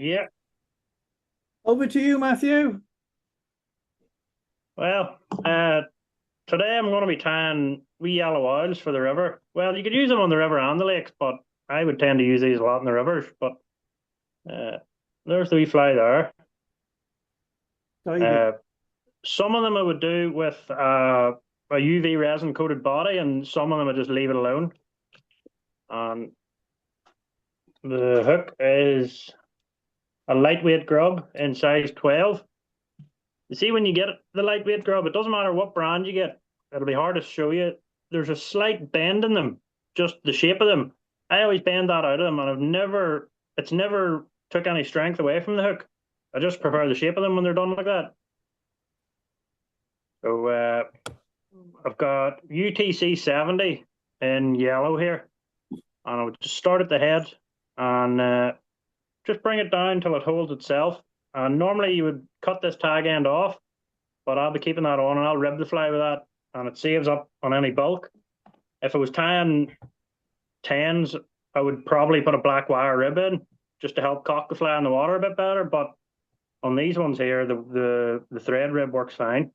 Yeah, Over to you, Matthew. well, today I'm going to be tying wee yellow oils for the river. Well, you could use them on the river and the lakes, but I would tend to use these a lot in the rivers. But uh, there's the wee fly there. David. Uh, some of them I would do with a UV resin coated body, and some of them I just leave it alone. And the hook is a lightweight grub in size 12. You see, when you get the lightweight grub, it doesn't matter what brand you get. It'll be hard to show you. There's a slight bend in them, just the shape of them. I always bend that out of them, and it's never took any strength away from the hook. I just prefer the shape of them when they're done like that. So I've got UTC 70 in yellow here, and I would just start at the head and just bring it down until it holds itself. And normally you would cut this tag end off, but I'll be keeping that on and I'll rib the fly with that, and it saves up on any bulk. If it was tying tens, I would probably put a black wire rib in just to help cock the fly in the water a bit better. But on these ones here, the thread rib works fine.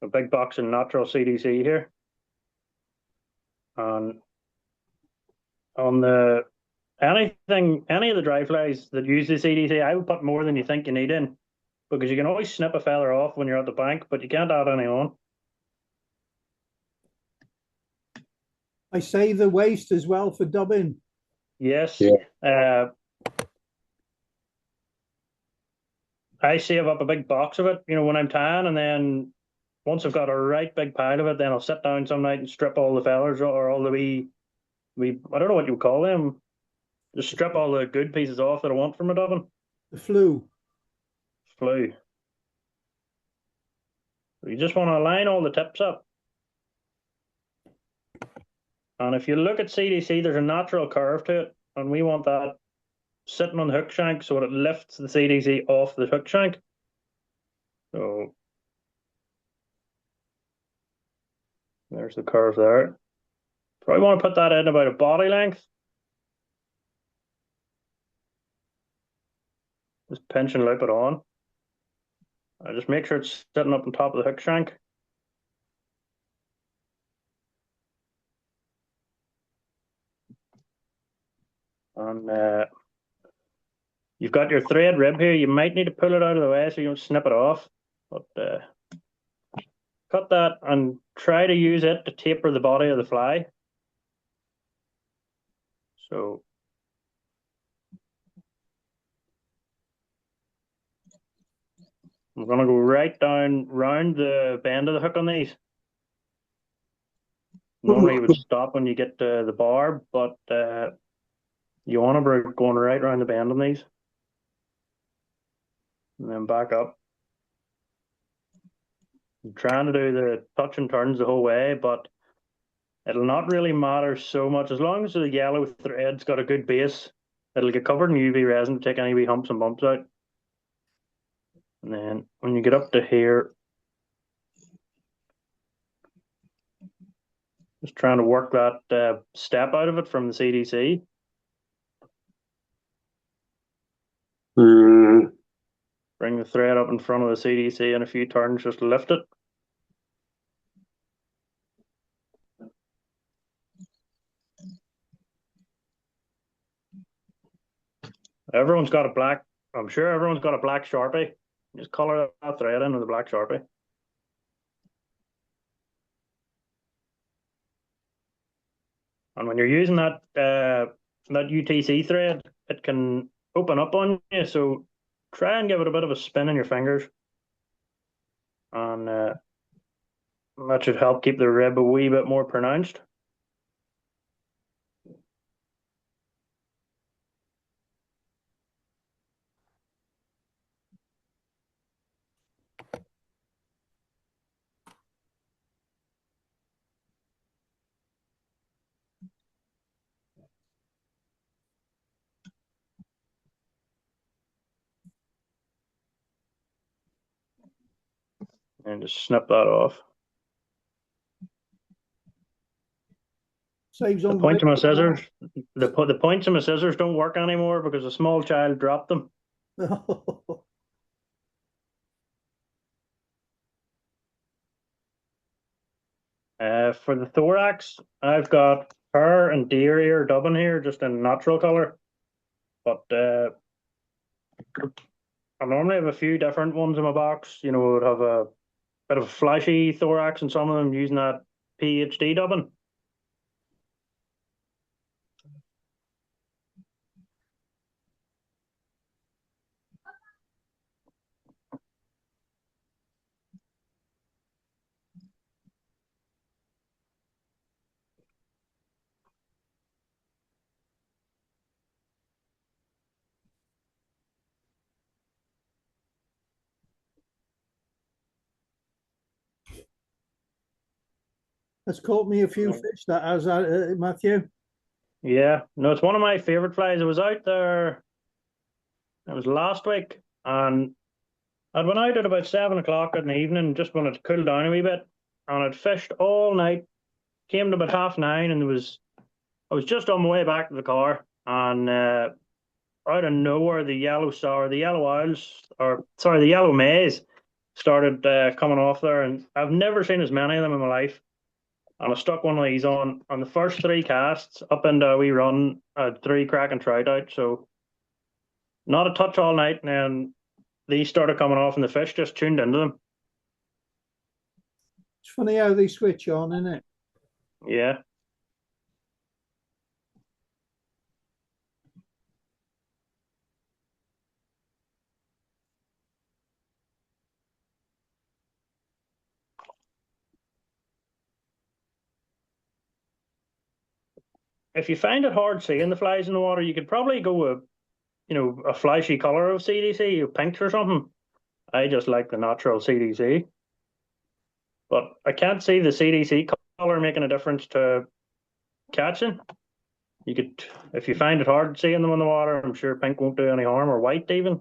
A big box of natural CDC here, and on the any of the dry flies that use the CDC, I would put more than you think you need in because you can always snip a feather off when you're at the bank, but you can't add any on. I save the waste as well for dubbing. Yes. Yeah. Uh, I save up a big box of it, when I'm tying, and then once I've got a right big pile of it, then I'll sit down some night and strip all the feathers or all the wee I don't know what you would call them. Just strip all the good pieces off that I want from a dubbin. The flu. Flew. You just want to line all the tips up. And if you look at CDC, there's a natural curve to it, and we want that sitting on the hook shank so it lifts the CDC off the hook shank. So there's the curve there. Probably want to put that in about a body length. Just pinch and loop it on. I just make sure it's sitting up on top of the hook shank. And you've got your thread rib here. You might need to pull it out of the way so you don't snip it off. But cut that and try to use it to taper the body of the fly. So I'm going to go right down round the bend of the hook on these. Normally you would stop when you get to the barb, but you want to be going right around the bend on these. And then back up. I'm trying to do the touch and turns the whole way, but it'll not really matter so much as long as the yellow thread's got a good base. It'll get covered in UV resin to take any wee humps and bumps out. And then when you get up to here, just trying to work that step out of it from the CDC. Bring the thread up in front of the CDC and a few turns just to lift it. Everyone's got a black, I'm sure everyone's got a black Sharpie. Just color that thread in with a black Sharpie. And when you're using that UTC thread, it can open up on you. So try and give it a bit of a spin in your fingers, and that should help keep the rib a wee bit more pronounced. And just snip that off. Saves The on point weight of my as scissors, the points of my scissors don't work anymore because a small child dropped them. well. For the thorax, I've got pear and deer ear dubbing here, just in natural color. But I normally have a few different ones in my box. You know, I would have a bit of a flashy thorax and some of them using that PhD dubbing. Has caught me a few fish, that has, Matthew. Yeah, no, it's one of my favorite flies. I was out there, it was last week, and I'd went out at about 7 o'clock in the evening, just when it cooled down a wee bit, and I'd fished all night. Came to about 9:30, and I was just on my way back to the car, and out of nowhere, the yellow owls, or sorry, the yellow maize started coming off there, and I've never seen as many of them in my life. And I stuck one of these on the first three casts up into a wee run. I had three cracking trout out, so not a touch all night, and then these started coming off, and the fish just tuned into them. It's funny how they switch on, isn't it? Yeah. If you find it hard seeing the flies in the water, you could probably go with, a flashy color of CDC, pinks or something. I just like the natural CDC, but I can't see the CDC color making a difference to catching. You could, if you find it hard seeing them in the water, I'm sure pink won't do any harm, or white even.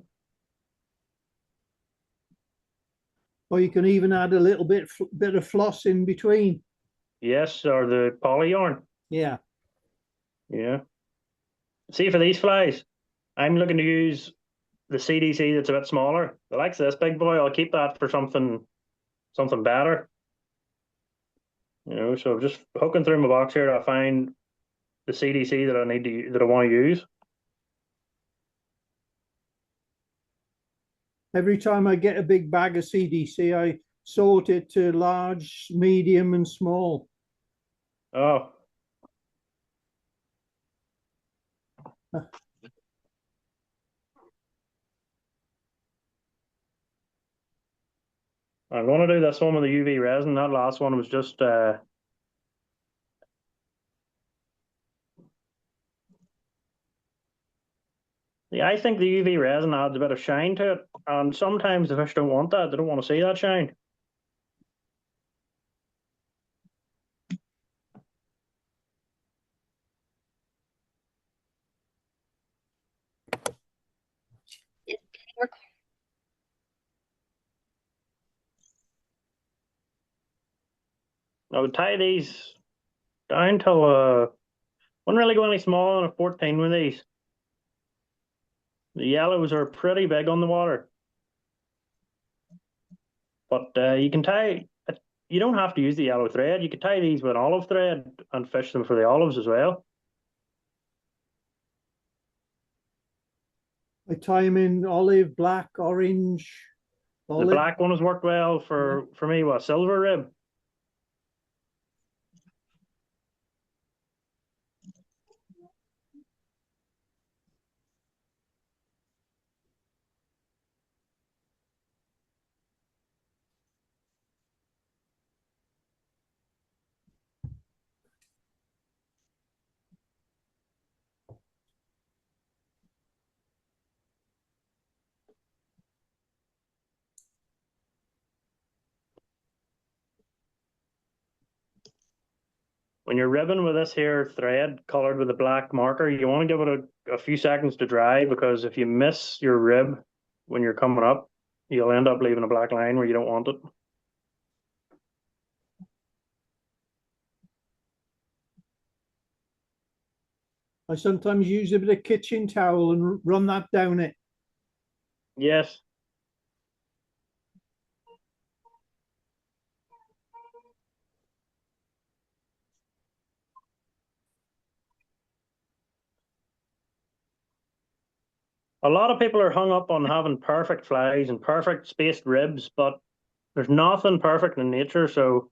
Or you can even add a little bit of floss in between. Yes, or the poly yarn. Yeah. Yeah. See, for these flies, I'm looking to use the CDC that's a bit smaller. The likes of this big boy, I'll keep that for something better. So just hooking through my box here to find the CDC that I want to use. Every time I get a big bag of CDC, I sort it to large, medium, and small. Oh, I'm going to do this one with the UV resin. That last one was just yeah, I think the UV resin adds a bit of shine to it, and sometimes the fish don't want that. They don't want to see that shine. I would tie these down till wouldn't really go any smaller than a 14 with these. The yellows are pretty big on the water, but you can tie. You don't have to use the yellow thread. You could tie these with olive thread and fish them for the olives as well. I tie them in olive, black, orange, The olive. black one has worked well for me. What, silver rib? When you're ribbing with this here thread colored with a black marker, you want to give it a few seconds to dry, because if you miss your rib when you're coming up, you'll end up leaving a black line where you don't want it. I sometimes use a bit of kitchen towel and run that down it. Yes. A lot of people are hung up on having perfect flies and perfect spaced ribs, but there's nothing perfect in nature, so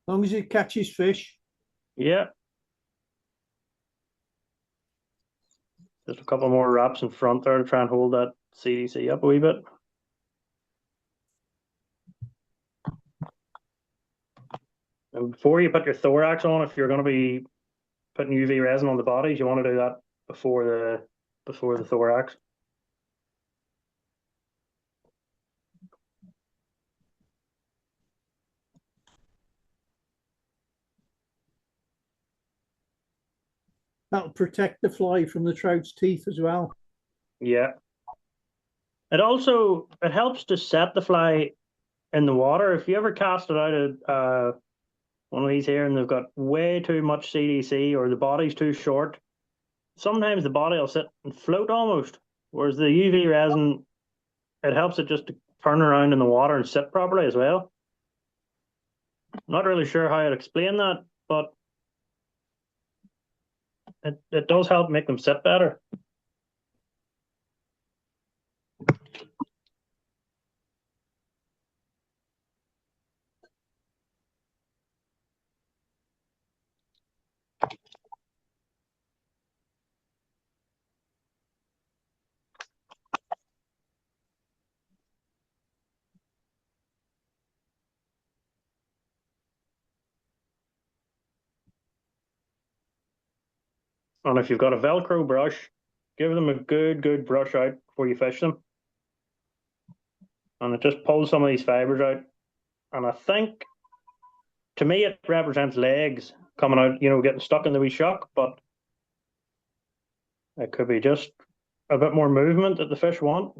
As long as it catches fish. yeah. Just a couple more wraps in front there to try and hold that CDC up a wee bit. And before you put your thorax on, if you're going to be putting UV resin on the bodies, you want to do that before the thorax. That'll protect the fly from the trout's teeth as well. Yeah. It helps to set the fly in the water. If you ever cast it out of one of these here and they've got way too much CDC or the body's too short, sometimes the body will sit and float almost. Whereas the UV resin, it helps it just to turn around in the water and sit properly as well. Not really sure how I'd explain that, but it does help make them sit better. And if you've got a Velcro brush, give them a good brush out before you fish them. And it just pulls some of these fibers out. And I think, to me, it represents legs coming out, getting stuck in the wee shock, but it could be just a bit more movement that the fish want.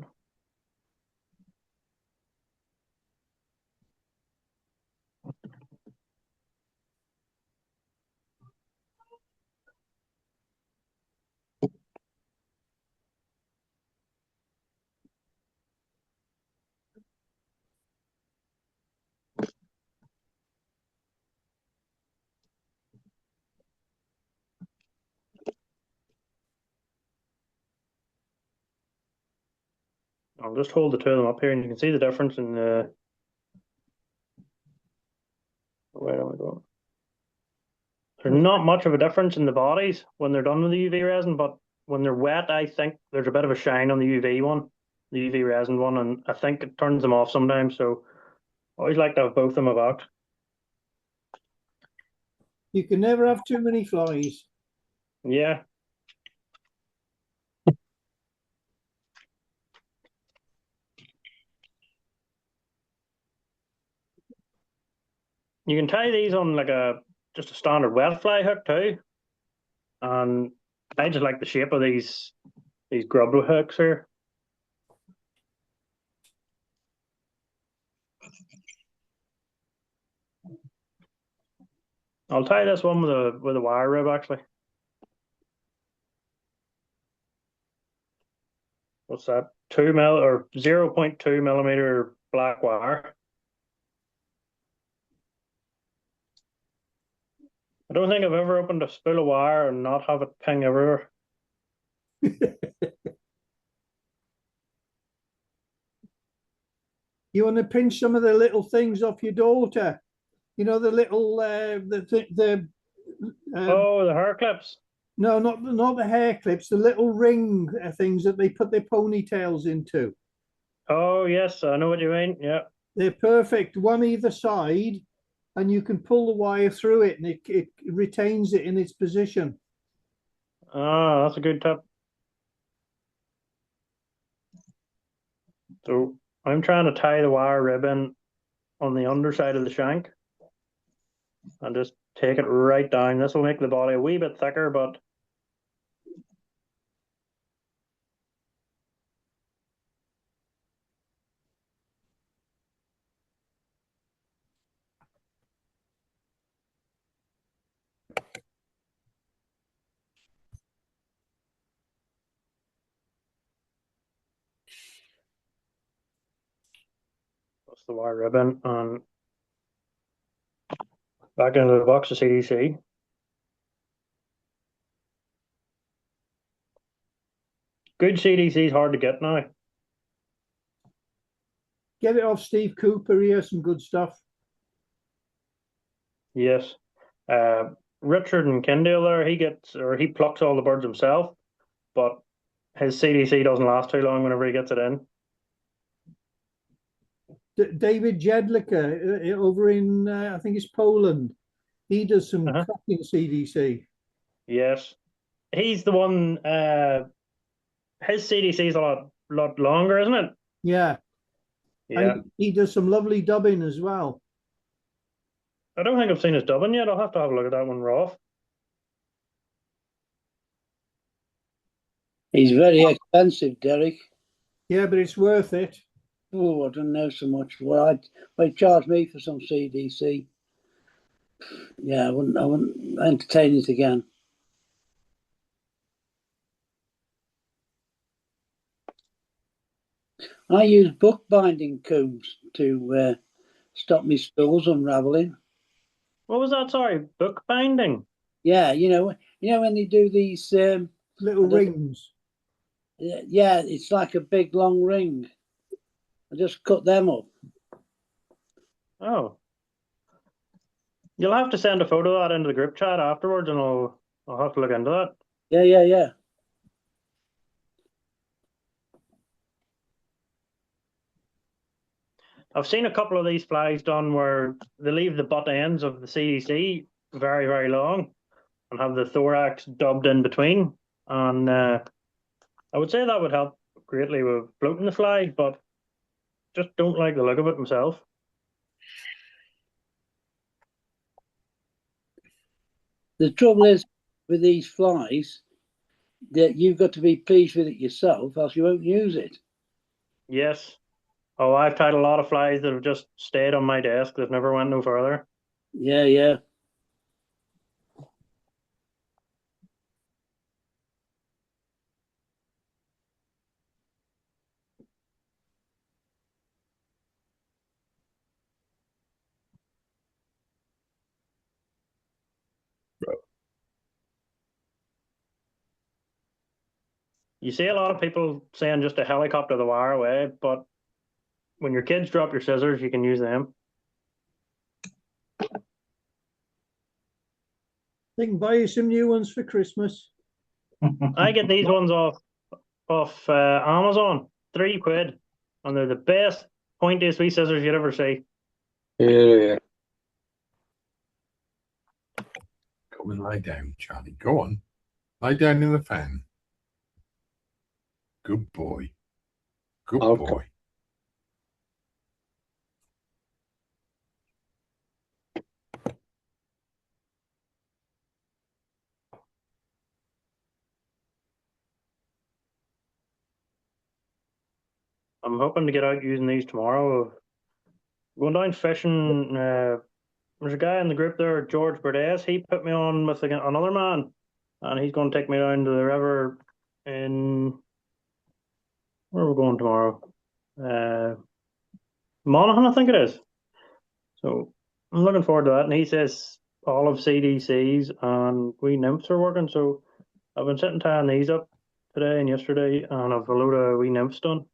I'll just hold the two of them up here and you can see the difference in the. Where am I going? There's not much of a difference in the bodies when they're done with the UV resin, but when they're wet, I think there's a bit of a shine on the UV one, the UV resin one, and I think it turns them off sometimes. So I always like to have both in my box. You can never have too many flies. Yeah. You can tie these on like just a standard wet fly hook too. And I just like the shape of these grub hooks here. I'll tie this one with a wire rib actually. What's that? 2 mil or 0.2 millimeter black wire. I don't think I've ever opened a spool of wire and not have it ping everywhere. You want to pinch some of the little things off your daughter. You know, the little Oh, the hair clips. no, not the hair clips, the little ring things that they put their ponytails into. Oh yes, I know what you mean. Yeah. They're perfect, one either side, and you can pull the wire through it and it retains it in its position. Ah, that's a good tip. So I'm trying to tie the wire ribbon on the underside of the shank and just take it right down. This will make the body a wee bit thicker, but That's the wire ribbon, and back into the box of CDC. Good CDC is hard to get now. Get it off Steve Cooper here, some good stuff. Yes. Richard and Kendall there, he plucks all the birds himself, but his CDC doesn't last too long whenever he gets it in. David Jedlicka over in, I think it's Poland. He does some cracking CDC. Yes. He's the one, his CDC is a lot longer, isn't it? Yeah. Yeah. And he does some lovely dubbing as well. I don't think I've seen his dubbing yet. I'll have to have a look at that one, Rolf. He's very expensive, Derek. Yeah, but it's worth it. Oh, I don't know so much. Well, they charge me for some CDC. Yeah, I wouldn't entertain it again. I use bookbinding combs to stop me spools unraveling. What was that? Sorry, book binding. Yeah, you know when they do these little rings. Yeah, it's like a big long ring. I just cut them up. Oh, you'll have to send a photo of that into the group chat afterwards, and I'll have to look into that. Yeah. I've seen a couple of these flies done where they leave the butt ends of the CDC very, very long and have the thorax dubbed in between. And I would say that would help greatly with floating the fly, but just don't like the look of it myself. The trouble is with these flies that you've got to be pleased with it yourself, else you won't use it. Yes. Oh, I've tied a lot of flies that have just stayed on my desk that never went no further. Yeah. You see a lot of people saying just to helicopter the wire away, but when your kids drop your scissors, you can use them. They can buy you some new ones for Christmas. I get these ones off Amazon, £3, and they're the best pointiest wee scissors you'd ever see. Yeah. Go and lie down, Charlie. Go on. Lie down in the fan. Good boy. Good boy. I'm hoping to get out using these tomorrow. Going down fishing. There's a guy in the group there, George Burdess. He put me on with another man, and he's going to take me down to the river in where are we going tomorrow? Monaghan, I think it is. So I'm looking forward to that. And he says all of CDCs and wee nymphs are working. So I've been sitting tying these up today and yesterday, and I've a load of wee nymphs done.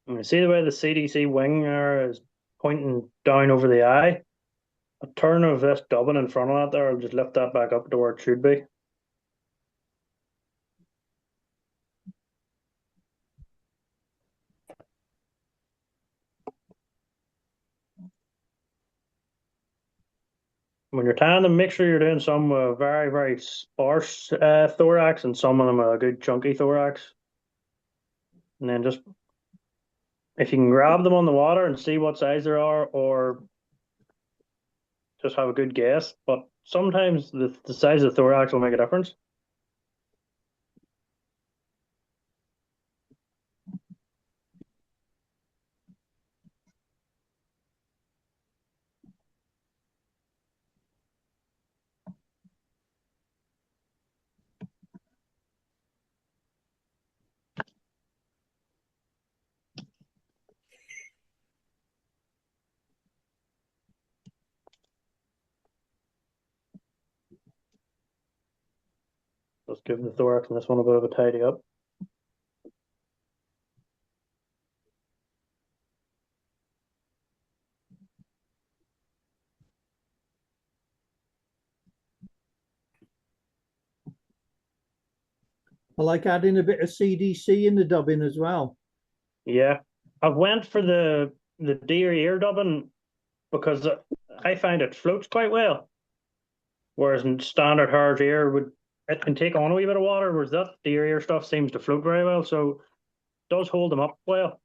And you see the way the CDC wing there is pointing down over the eye? A turn of this dubbing in front of that there will just lift that back up to where it should be. When you're tying them, make sure you're doing some very, very sparse thorax and some of them a good chunky thorax. and then just if you can grab them on the water and see what size they are, or just have a good guess. But sometimes the size of the thorax will make a difference. Just give the thorax and this one a bit of a tidy up. I like adding a bit of CDC in the dubbing as well. Yeah, I went for the deer ear dubbing because I find it floats quite well. Whereas in standard hard ear it can take on a wee bit of water, whereas that deer ear stuff seems to float very well, so it does hold them up well.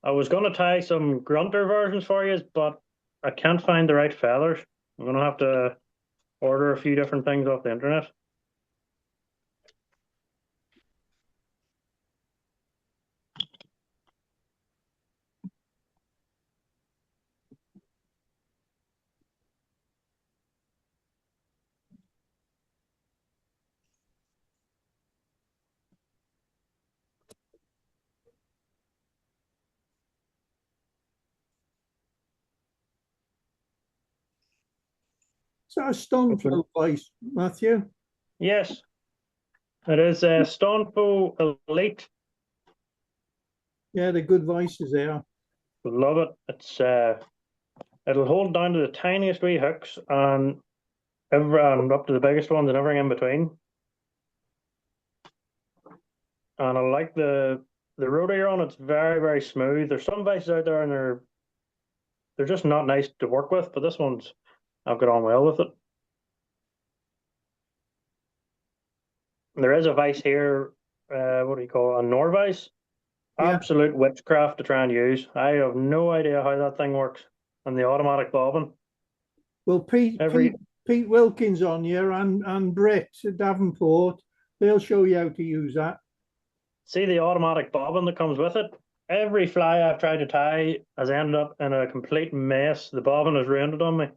I was gonna tie some grunter versions for you, but I can't find the right feathers. I'm gonna have to order a few different things off the internet. Is that a stone float voice, Matthew? Yes, it is a Stoneful Elite. Yeah, they're good voices there. Love it. It'll hold down to the tiniest wee hooks and up to the biggest ones and everything in between. And I like the rotor on it's very, very smooth. There's some vices out there and they're just not nice to work with, but this one's I've got on well with it. There is a vice here, what do you call it? A Norvise. Yeah. Absolute witchcraft to try and use. I have no idea how that thing works. And the automatic bobbin. Well, Pete Wilkin's on here and Brett at Davenport. They'll show you how to use that. See the automatic bobbin that comes with it? Every fly I've tried to tie has ended up in a complete mess. The bobbin has ruined it on me.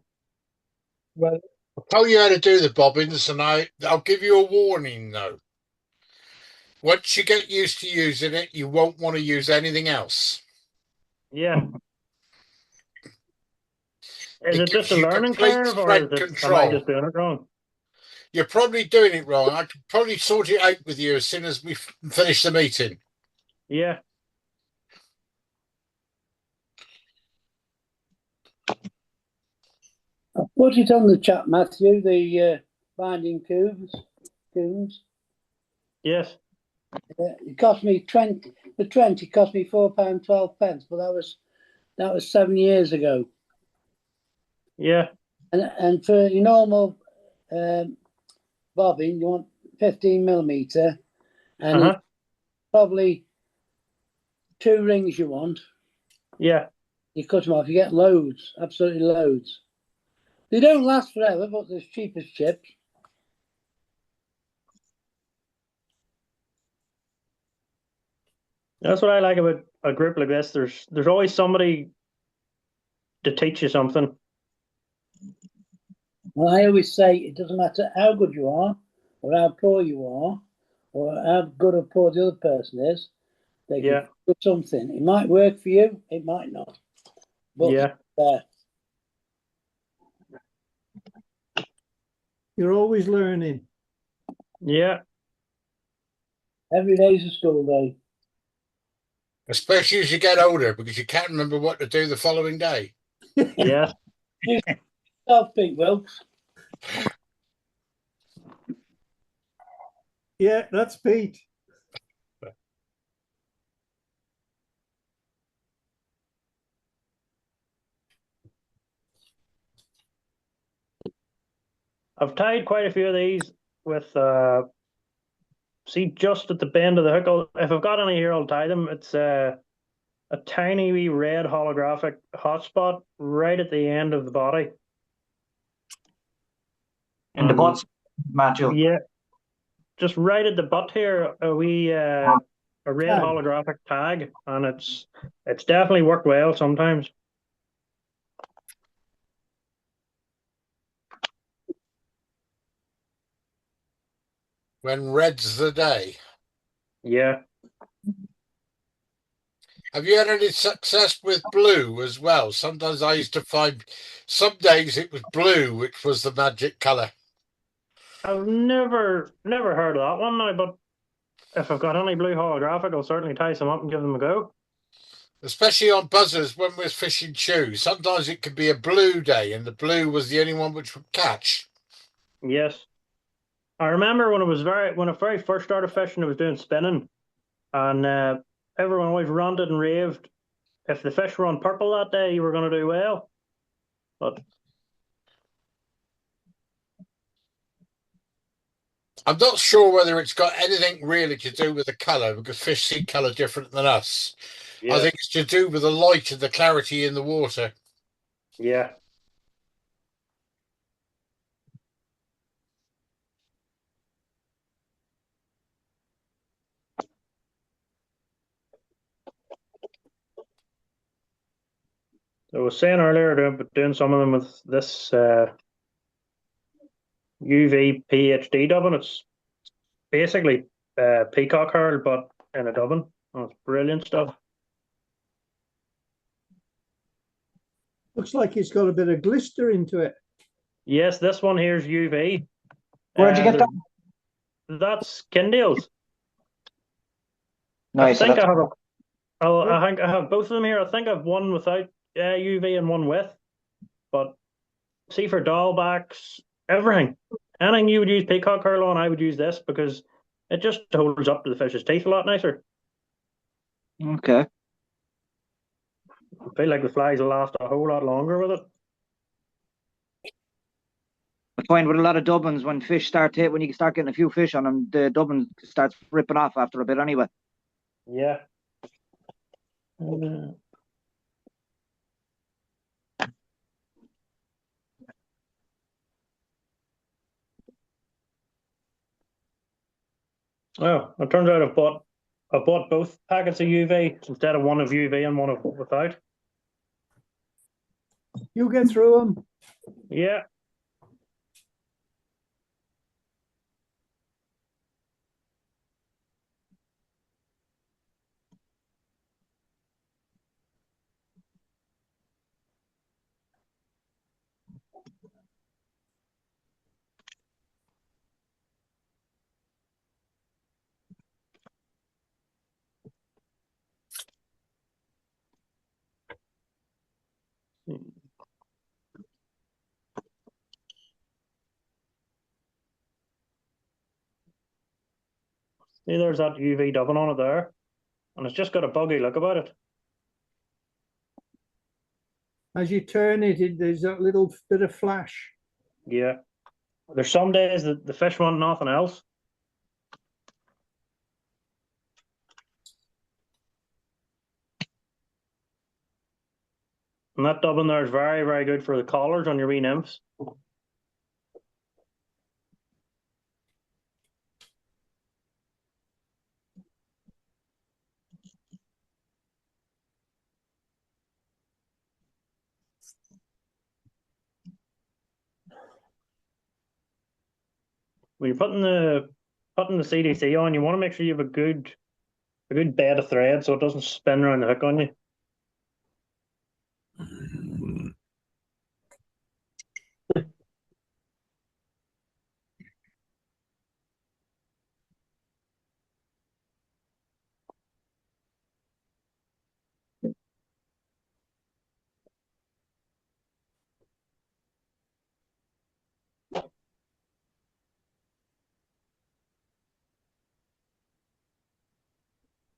Well, I'll tell you how to do the bobbins, and I'll give you a warning though. Once you get used to using it, you won't want to use anything else. Yeah. Is it just a You learning complete curve, or thread am I control. just doing it wrong? You're probably doing it wrong. I can probably sort it out with you as soon as we finish the meeting. Yeah. I put it on the chat, Matthew, the binding coons. Yes. It cost me 20. The 20 cost me £4.12, but that was 7 years ago. Yeah. And for your normal bobbin, you want 15mm, and it's probably 2 rings you want. Yeah. You cut them off, you get loads, absolutely loads. They don't last forever, but they're cheap as chips. That's what I like about a group like this. There's always somebody to teach you something. Well, I always say it doesn't matter how good you are, or how poor you are, or how good or poor the other person is. They can do something. It might work for you, it might not. But you're always learning. Yeah. Every day's a school day. Especially as you get older, because you can't remember what to do the following day. Yeah. Self-think, Wilkes. Yeah, that's Pete. I've tied quite a few of these with see just at the bend of the hook. If I've got any here, I'll tie them. It's a tiny wee red holographic hotspot right at the end of the body. In the butt, Matthew. Yeah, just right at the butt here, a red holographic tag, and it's definitely worked well sometimes. When red's the day. Yeah. Have you had any success with blue as well? Sometimes I used to find some days it was blue, which was the magic colour. I've never heard of that one now, but if I've got any blue holographic, I'll certainly tie some up and give them a go. Especially on buzzers when we're fishing chew. Sometimes it could be a blue day and the blue was the only one which would catch. Yes. I remember when I very first started fishing, I was doing spinning, and everyone always ranted and raved. If the fish were on purple that day, you were going to do well. But I'm not sure whether it's got anything really to do with the colour, because fish see colour different than us. Yeah. I think it's to do with the light and the clarity in the water. Yeah. I was saying earlier doing some of them with this UV PhD dubbing. It's basically peacock herl, but in a dubbing. Oh, it's brilliant stuff. Looks like it's got a bit of glister into it. Yes, this one here's UV. Where'd you get that? That's Kindales. Nice. I think I have both of them here. I think I've one without UV and one with. But see, for dollbacks, everything. Anything you would use peacock herl on, I would use this because it just holds up to the fish's teeth a lot nicer. Okay. I feel like the flies will last a whole lot longer with it. I find with a lot of dubbins, when you start getting a few fish on them, the dubbin starts ripping off after a bit anyway. Yeah. Oh, it turns out I bought both packets of UV instead of one of UV and one of without. You get through them? Yeah. See, there's that UV dubbing on it there, and it's just got a buggy look about it. As you turn it, there's that little bit of flash. Yeah. There's some days that the fish want nothing else. And that dubbing there is very, very good for the collars on your wee nymphs. When you're putting the CDC on, you want to make sure you have a good bed of thread so it doesn't spin around the hook on you.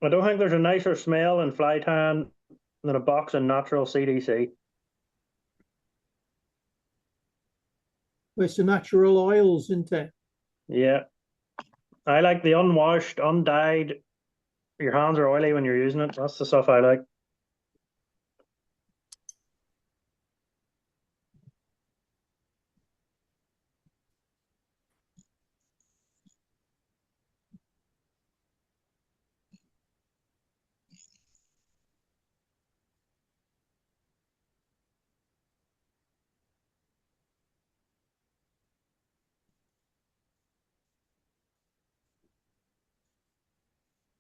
I don't think there's a nicer smell in fly tan than a box of natural CDC. It's the natural oils, isn't it? Yeah. I like the unwashed, undyed. Your hands are oily when you're using it. That's the stuff I like.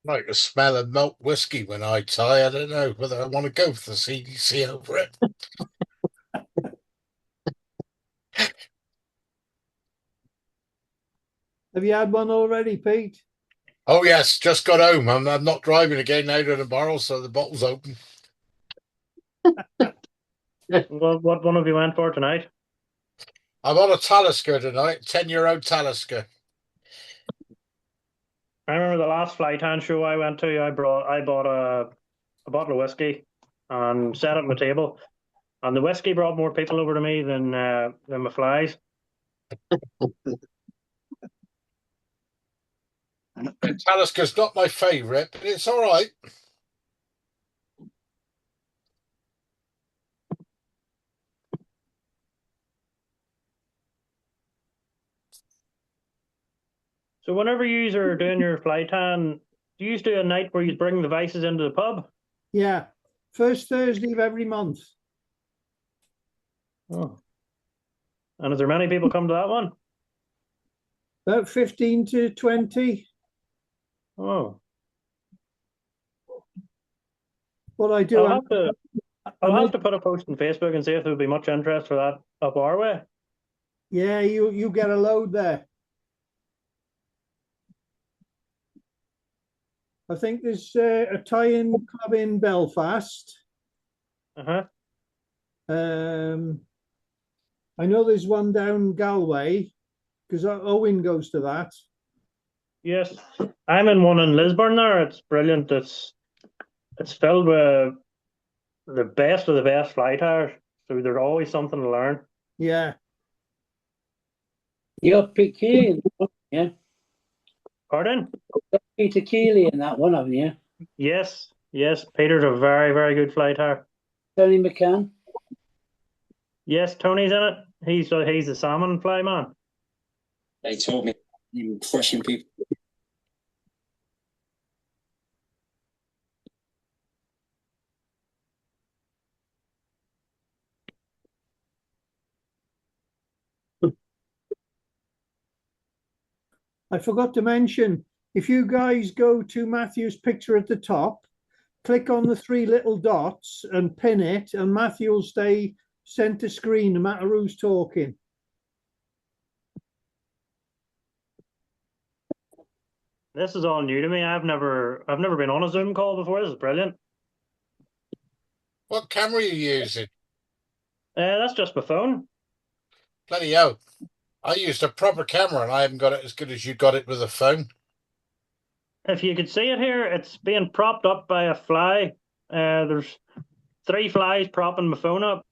Like the smell of malt whiskey when I tie. I don't know whether I want to go for the CDC over it. Have you had one already, Pete? Oh yes, just got home. I'm not driving again now to the barrel, so the bottle's open. Well, what one have you went for tonight? I'm on a Talisker tonight, 10-year-old Talisker. I remember the last fly tan show I went to. I bought a bottle of whiskey and set it on the table, and the whiskey brought more people over to me than my flies. Talisker's not my favourite, but it's all right. So whenever you are doing your fly tan, do you do a night where you bring the vices into the pub? Yeah, first Thursday of every month. Oh. And is there many people come to that one? About 15 to 20. Oh. What I do, I'll have to put a post on Facebook and see if there would be much interest for that up our way. Yeah, you get a load there. I think there's a tie-in club in Belfast. Uh-huh. I know there's one down Galway because Owen goes to that. Yes, I'm in one in Lisburn there. It's brilliant. It's filled with the best of the best fly tires. So there's always something to learn. Yeah. You're Keely, yeah? Pardon? Peter Keely in that one, haven't you? Yes, yes. Peter's a very, very good fly tire. Tony McCann? Yes, Tony's in it. He's the salmon fly man. They taught me crushing people. I forgot to mention, if you guys go to Matthew's picture at the top, click on the three little dots and pin it, and Matthew will stay center screen no matter who's talking. This is all new to me. I've never been on a Zoom call before. This is brilliant. What camera are you using? That's just my phone. Bloody hell. I used a proper camera and I haven't got it as good as you got it with a phone. If you could see it here, it's being propped up by a fly. There's 3 flies propping my phone up.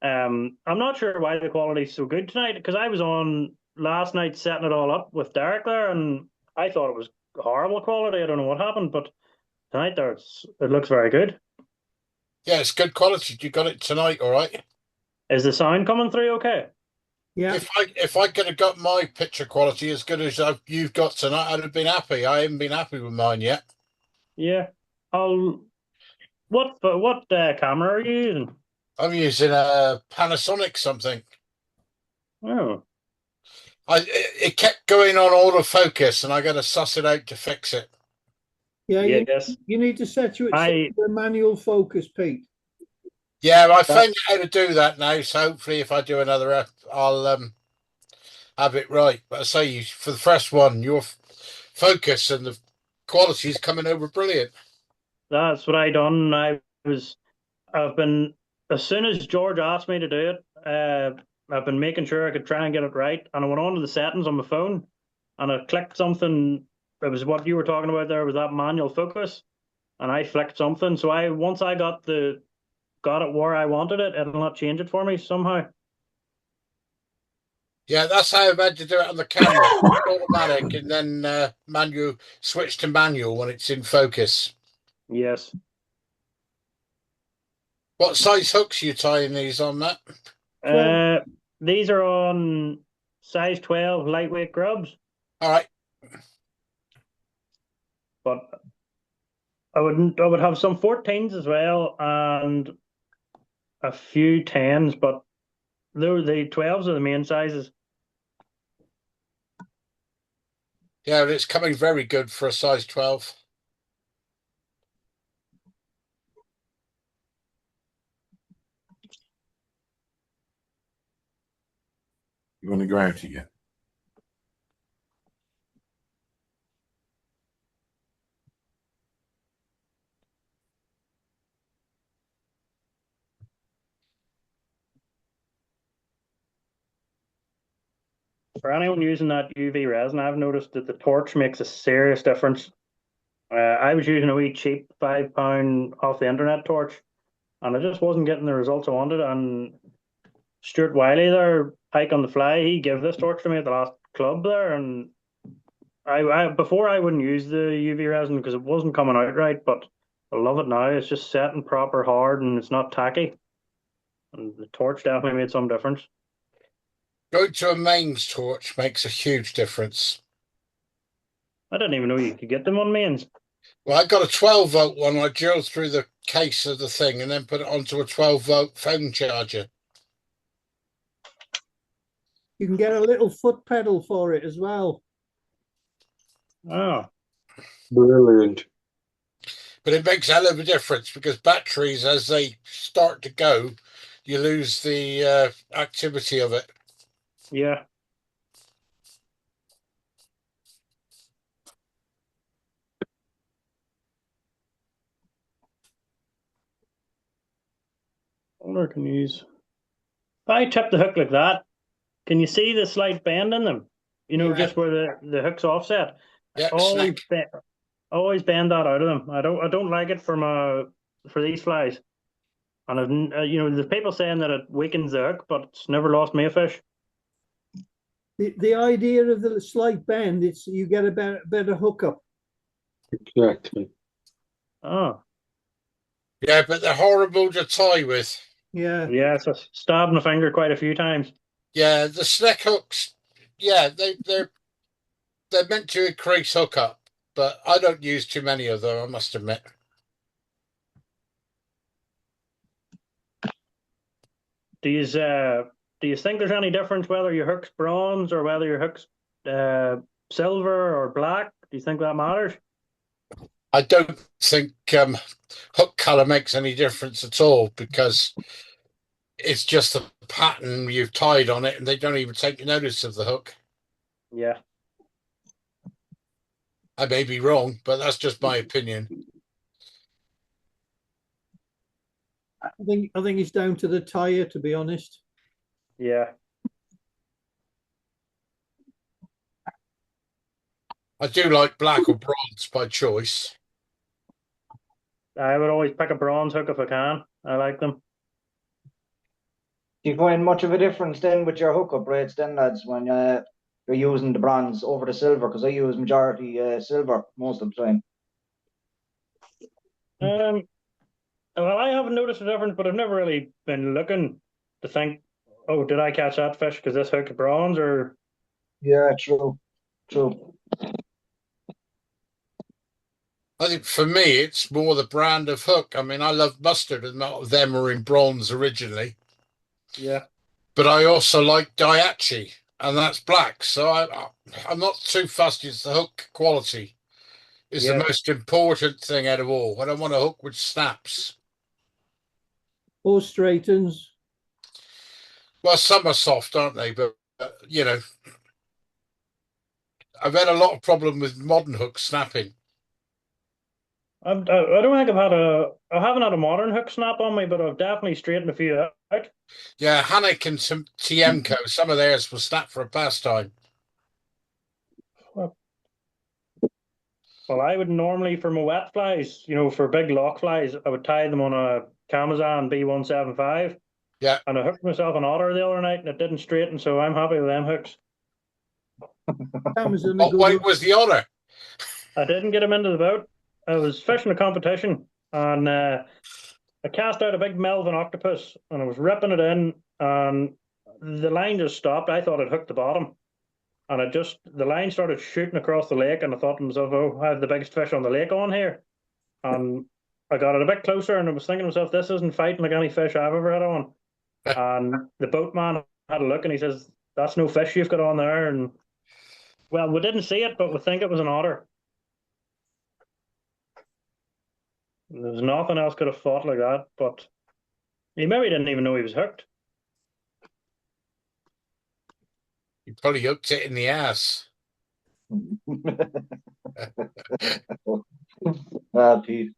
I'm not sure why the quality's so good tonight, because I was on last night setting it all up with Derek there, and I thought it was horrible quality. I don't know what happened, but tonight there it looks very good. Yeah, it's good quality. You got it tonight, all right? Is the sound coming through okay? Yeah. If I could have got my picture quality as good as you've got tonight, I'd have been happy. I haven't been happy with mine yet. Yeah. What camera are you using? I'm using a Panasonic something. Oh. It kept going on autofocus, and I got to suss it out to fix it. Yeah, yes. you need to set the manual focus, Pete. Yeah, I found out how to do that now, so hopefully if I do another, I'll have it right. But I say, for the first one, your focus and the quality is coming over brilliant. That's what I done. I've been, as soon as George asked me to do it, I've been making sure I could try and get it right. And I went on to the settings on my phone and I clicked something. It was what you were talking about there, was that manual focus. And I flicked something. So once I got the got it where I wanted it, it'll not change it for me somehow. Yeah, that's how I've had to do it on the camera. Automatic, and then manual. Switch to manual when it's in focus. Yes. What size hooks are you tying these on, Matt? These are on size 12 lightweight grubs. All right. But I would have some 14s as well and a few 10s, but the 12s are the main sizes. Yeah, it's coming very good for a size 12. You want to go out again? For anyone using that UV resin, I've noticed that the torch makes a serious difference. I was using a wee cheap £5 off the internet torch, and I just wasn't getting the results I wanted. And Stuart Wiley there, Pike on the Fly, he gave this torch to me at the last club there, and before I wouldn't use the UV resin because it wasn't coming out right, but I love it now. It's just setting proper hard and it's not tacky. And the torch definitely made some difference. Going to a mains torch makes a huge difference. I didn't even know you could get them on mains. Well, I got a 12-volt one. I drilled through the case of the thing and then put it onto a 12-volt phone charger. You can get a little foot pedal for it as well. Oh, Brilliant. But it makes a hell of a difference because batteries, as they start to go, you lose the activity of it. yeah. I can use. If I tip the hook like that, can you see the slight bend in them? You know, Yeah. just where the hook's offset. Yeah, Always bend that out of them. I don't like it for these flies. And there's people saying that it weakens the hook, but it's never lost me a fish. The idea of the slight bend, it's you get a better hookup. Exactly. Oh, yeah, but they're horrible to tie with. Yeah. yeah. So stabbed my finger quite a few times. Yeah, the sneck hooks. Yeah, they're meant to increase hookup, but I don't use too many of them, I must admit. Do you think there's any difference whether your hook's bronze or whether your hook's silver or black? Do you think that matters? I don't think hook color makes any difference at all because it's just the pattern you've tied on it and they don't even take notice of the hook. Yeah. I may be wrong, but that's just my opinion. I think it's down to the tire, to be honest. Yeah. I do like black or bronze by choice. I would always pick a bronze hook if I can. I like them. Do you find much of a difference then with your hookup rates then, lads, when you're using the bronze over the silver? Because I use majority silver most of the time. Well, I haven't noticed a difference, but I've never really been looking to think, oh, did I catch that fish because this hook is bronze or? Yeah, true. I think for me, it's more the brand of hook. I mean, I love mustard, and a lot of them are in bronze originally. Yeah. But I also like Daiichi, and that's black. So I'm not too fussed. It's the hook quality is the most important thing out of all. I don't want a hook which snaps. Or straightens. Well, some are soft, aren't they? But, I've had a lot of problem with modern hooks snapping. I don't think I haven't had a modern hook snap on me, but I've definitely straightened a few out. Yeah, Hanek and some TMco, some of theirs will snap for a pastime. Well, I would normally, for my wet flies, for big lock flies, I would tie them on Camazon B175. Yeah. And I hooked myself an otter the other night and it didn't straighten, so I'm happy with them hooks. Amazon, What weight was the otter? I didn't get him into the boat. I was fishing a competition and I cast out a big Melvin octopus and I was ripping it in and the line just stopped. I thought it hooked the bottom. And the line started shooting across the lake, and I thought to myself, oh, I have the biggest fish on the lake on here. And I got it a bit closer, and I was thinking to myself, this isn't fighting like any fish I've ever had on. And the boatman had a look, and he says, that's no fish you've got on there. And well, we didn't see it, but we think it was an otter. There's nothing else could have fought like that, but he maybe didn't even know he was hooked. You probably hooked it in the ass. Pete.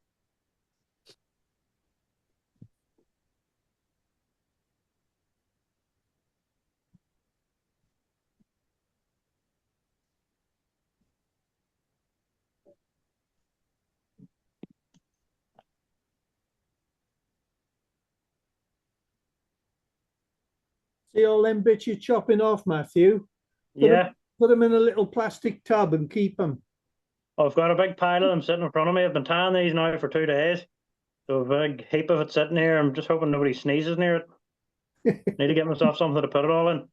See all them bits you're chopping off, Matthew? Yeah. Put them in a little plastic tub and keep them. I've got a big pile of them sitting in front of me. I've been tying these now for 2 days. So a big heap of it sitting here. I'm just hoping nobody sneezes near it. Need to get myself something to put it all in.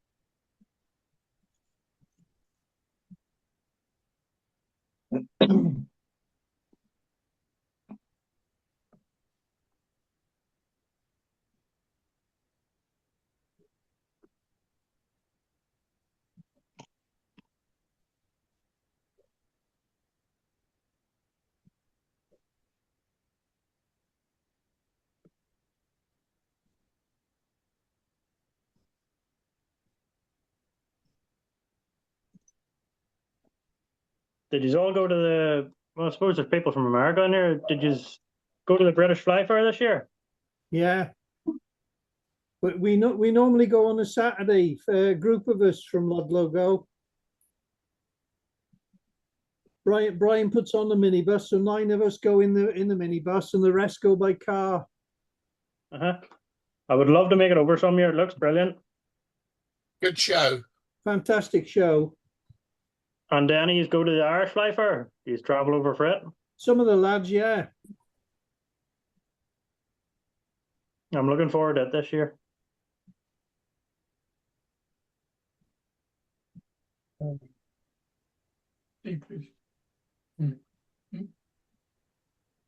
Did you all go to the? Well, I suppose there's people from America in here. Did you go to the British Fly Fair this year? Yeah. But we normally go on a Saturday. A group of us from Ludlow go. Brian puts on the minibus, so 9 of us go in the minibus, and the rest go by car. I would love to make it over some year. It looks brilliant. Good show. Fantastic show. And then he's go to the Irish Fly Fair. He's travel over for it. Some of the lads, yeah. I'm looking forward to it this year.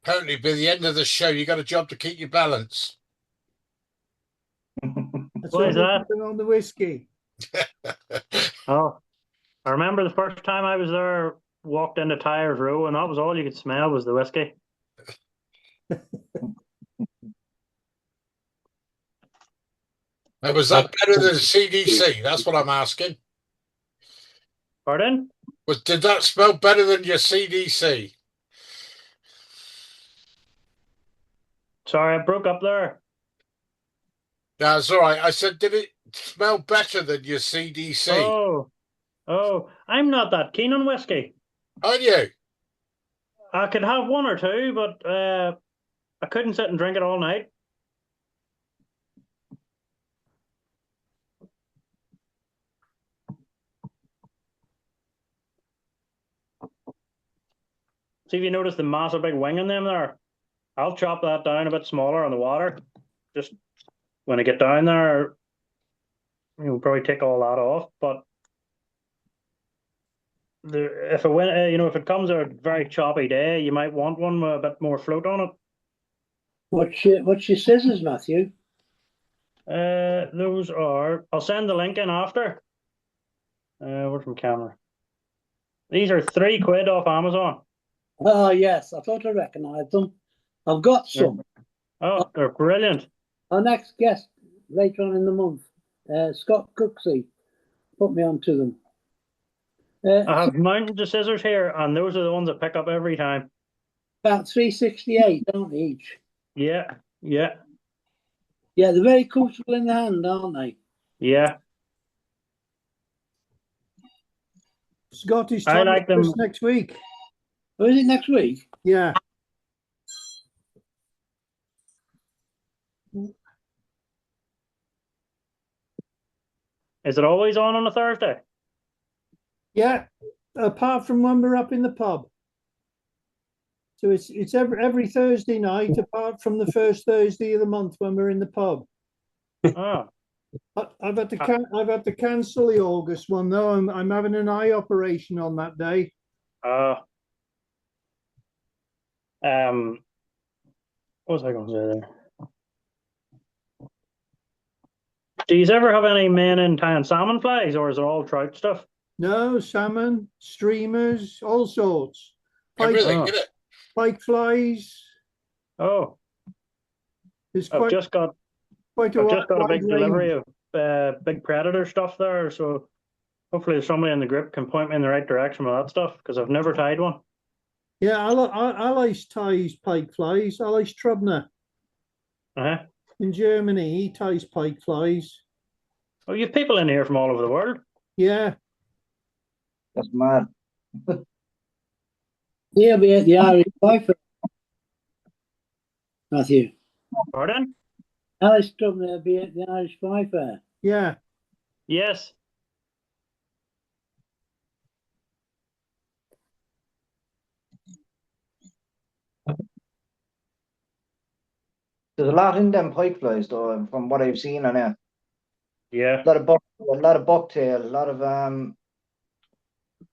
Apparently, by the end of the show, you got a job to keep your balance. That's What is that? On the whiskey. Oh, I remember the first time I was there, walked into Tyres Row, and that was all you could smell was the whiskey. Now, was that better than CDC? That's what I'm asking. Pardon? Did that smell better than your CDC? Sorry, I broke up there. No, it's all right. I said, did it smell better than your CDC? Oh, I'm not that keen on whiskey. Aren't you? I could have one or two, but I couldn't sit and drink it all night. See if you notice the massive big wing in them there. I'll chop that down a bit smaller on the water. Just when I get down there, you'll probably take all that off. But if it comes a very choppy day, you might want one with a bit more float on it. What's your scissors, Matthew? Those are. I'll send the link in after. Where's my camera? These are £3 off Amazon. Oh yes, I thought I recognised them. I've got some. Oh, they're brilliant. Our next guest later on in the month, Scott Cooksey, put me onto them. I have mountains of scissors here, and those are the ones I pick up every time. About $3.68, don't they, each? Yeah. Yeah, they're very comfortable in the hand, aren't they? Yeah. Scottish I like them next week. Oh, is it next week? Yeah. Is it always on a Thursday? Yeah, apart from when we're up in the pub. So it's every Thursday night, apart from the first Thursday of the month when we're in the pub. Oh, I've had to cancel the August one though. I'm having an eye operation on that day. what was I going to say there? Do you ever have any men in tying salmon flies, or is it all trout stuff? No, salmon, streamers, all sorts. Everything, isn't it? Pike flies. Oh, There's I've just got a big delivery of big predator stuff there, so hopefully somebody in the group can point me in the right direction with that stuff, because I've never tied one. Yeah, Alois ties pike flies. Alois Trubner in Germany, he ties pike flies. Oh, you have people in here from all over the world. Yeah. That's mad. He'll be at the Irish Pie Fair, Matthew. Pardon? Alice Trubner will be at the Irish Pie Fair. Yeah. Yes. There's a lot in them pike flies, though, from what I've seen on it. Yeah. A lot of bucktail, a lot of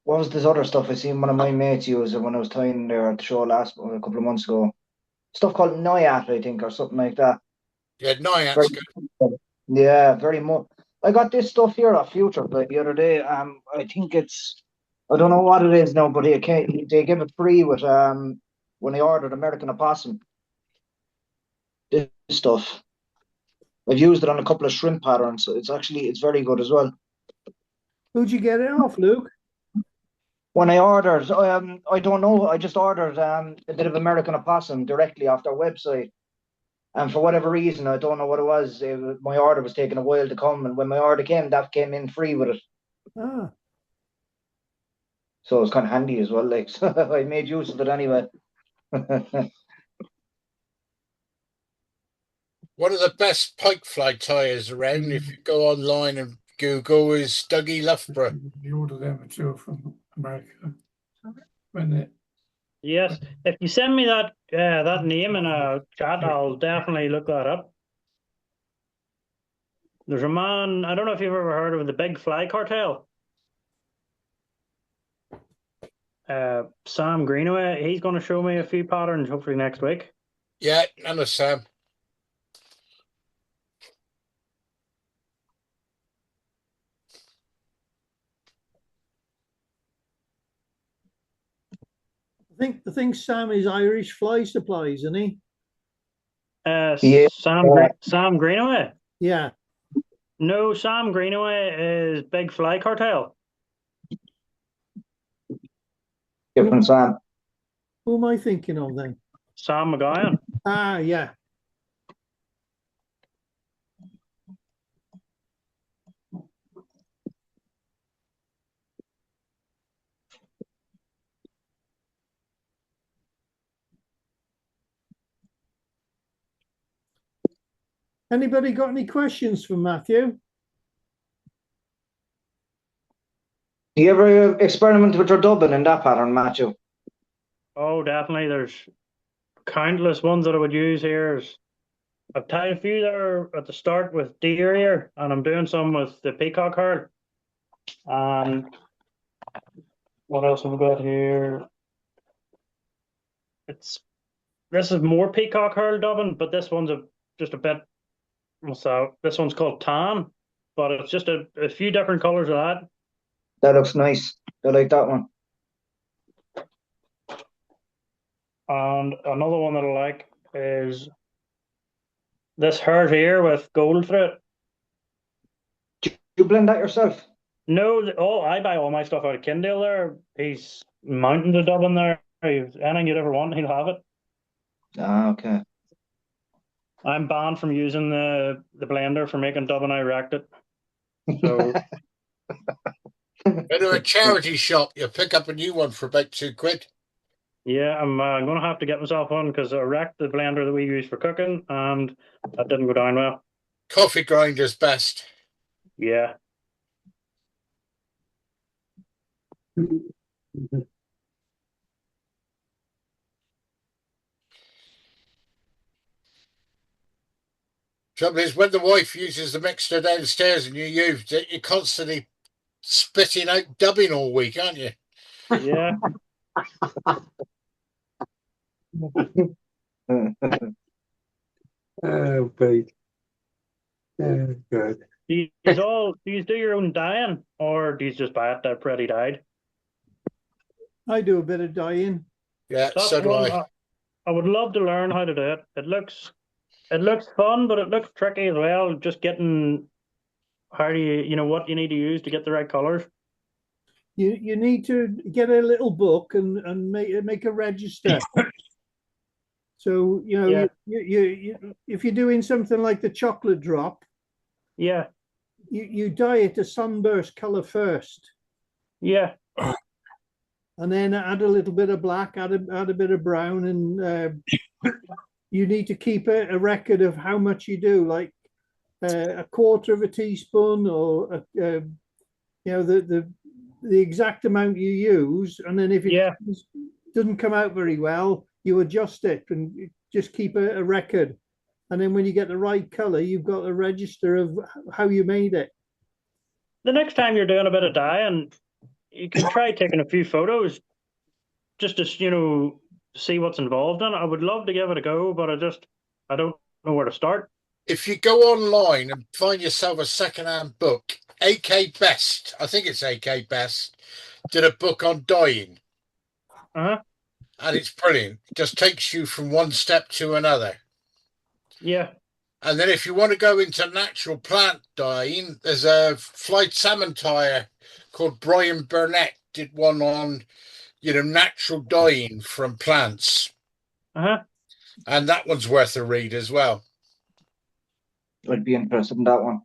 what was this other stuff I seen one of my mates use when I was tying there at the show a couple of months ago? Stuff called Noyat, I think, or something like that. Yeah, Noyat's good. Yeah, very much. I got this stuff here at Future like the other day. I think I don't know what it is now, but they give it free with when I ordered American Opossum. This stuff. I've used it on a couple of shrimp patterns. So it's very good as well. Who'd you get it off, Luke? When I ordered, I don't know. I just ordered a bit of American Opossum directly off their website, and for whatever reason, I don't know what it was. My order was taking a while to come, and when my order came, that came in free with it. Ah. So it was kind of handy as well. Like, so I made use of it anyway. One of the best pike fly tires around, if you go online and Google, is Dougie Loughborough. You order them too from America. When Yes. If you send me that name in a chat, I'll definitely look that up. There's a man, I don't know if you've ever heard of the Big Fly Cartel. Sam Greenaway, he's going to show me a few patterns hopefully next week. Yeah, and a Sam. I think Sam is Irish Fly Supplies, isn't he? Yeah. Sam Greenaway. Yeah. No, Sam Greenaway is Big Fly Cartel. Different Sam. Who am I thinking of then? Sam McGowan. Ah, yeah. Anybody got any questions for Matthew? Do you ever experiment with your dubbing in that pattern, Matthew? Oh, definitely. There's countless ones that I would use here. I've tied a few there at the start with deer ear, and I'm doing some with the peacock herl. And what else have we got here? This is more peacock herl dubbing, but this one's just a bit. So this one's called tan, but it's just a few different colors of that. That looks nice. I like that one. And another one that I like is this hurt here with gold through it. Do you blend that yourself? No, I buy all my stuff out of Kindle there. He's mounting the dubbing there. Anything you'd ever want, he'll have it. Ah, okay. I'm banned from using the blender for making dubbing. I wrecked it. So Go to a charity shop, you pick up a new one for about £2. yeah, I'm going to have to get myself one because I wrecked the blender that we use for cooking, and that didn't go down well. Coffee grinder's best. Yeah. Trouble is, when the wife uses the mixer downstairs and you use it, you're constantly spitting out dubbing all week, aren't you? Yeah. Oh, Pete. Oh, God. Do you do your own dyeing, or do you just buy it that pretty dyed? I do a bit of dyeing. Yeah, That's so do one I. I would love to learn how to do it. It looks fun, but it looks tricky as well. Just getting how do you know what you need to use to get the right colors. You need to get a little book and make a register. So you know Yeah. you if you're doing something like the chocolate drop, Yeah. you dye it a sunburst color first, Yeah. and then add a little bit of black, add a bit of brown, and you need to keep a record of how much you do, like a quarter of a teaspoon or you know the exact amount you use, and then if it Yeah. doesn't come out very well, you adjust it and just keep a record. And then when you get the right color, you've got a register of how you made it. The next time you're doing a bit of dyeing, you can try taking a few photos just to see what's involved in it. I would love to give it a go, but I don't know where to start. If you go online and find yourself a second-hand book, AK Best, I think it's AK Best, did a book on dyeing. Uh-huh. And it's brilliant. It just takes you from one step to another. Yeah. And then if you want to go into natural plant dyeing, there's a flight salmon tyer called Brian Burnett did one on, natural dyeing from plants. Uh-huh. And that one's worth a read as well. I'd be interested in that one.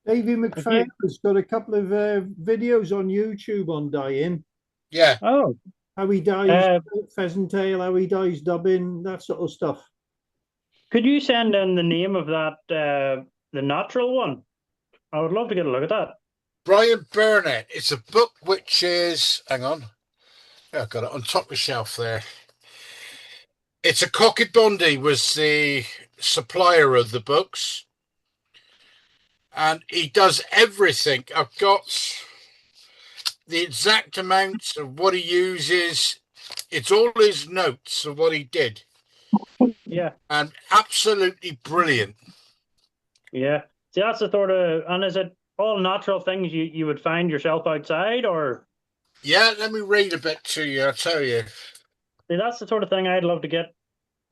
Davey McPhail has got a couple of videos on YouTube on dyeing. Yeah. Oh. How he dyes pheasant tail, how he dyes dubbing, that sort of stuff. Could you send in the name of that, the natural one? I would love to get a look at that. Brian Burnett. It's a book which is, hang on. Yeah, I've got it on top of the shelf there. It's a Cocky Bondi was the supplier of the books. And he does everything. I've got the exact amounts of what he uses. It's all his notes of what he did. Yeah. And absolutely brilliant. Yeah. See, that's the sort of, and is it all natural things you would find yourself outside, or? Yeah, let me read a bit to you, I'll tell you. See, that's the sort of thing I'd love to get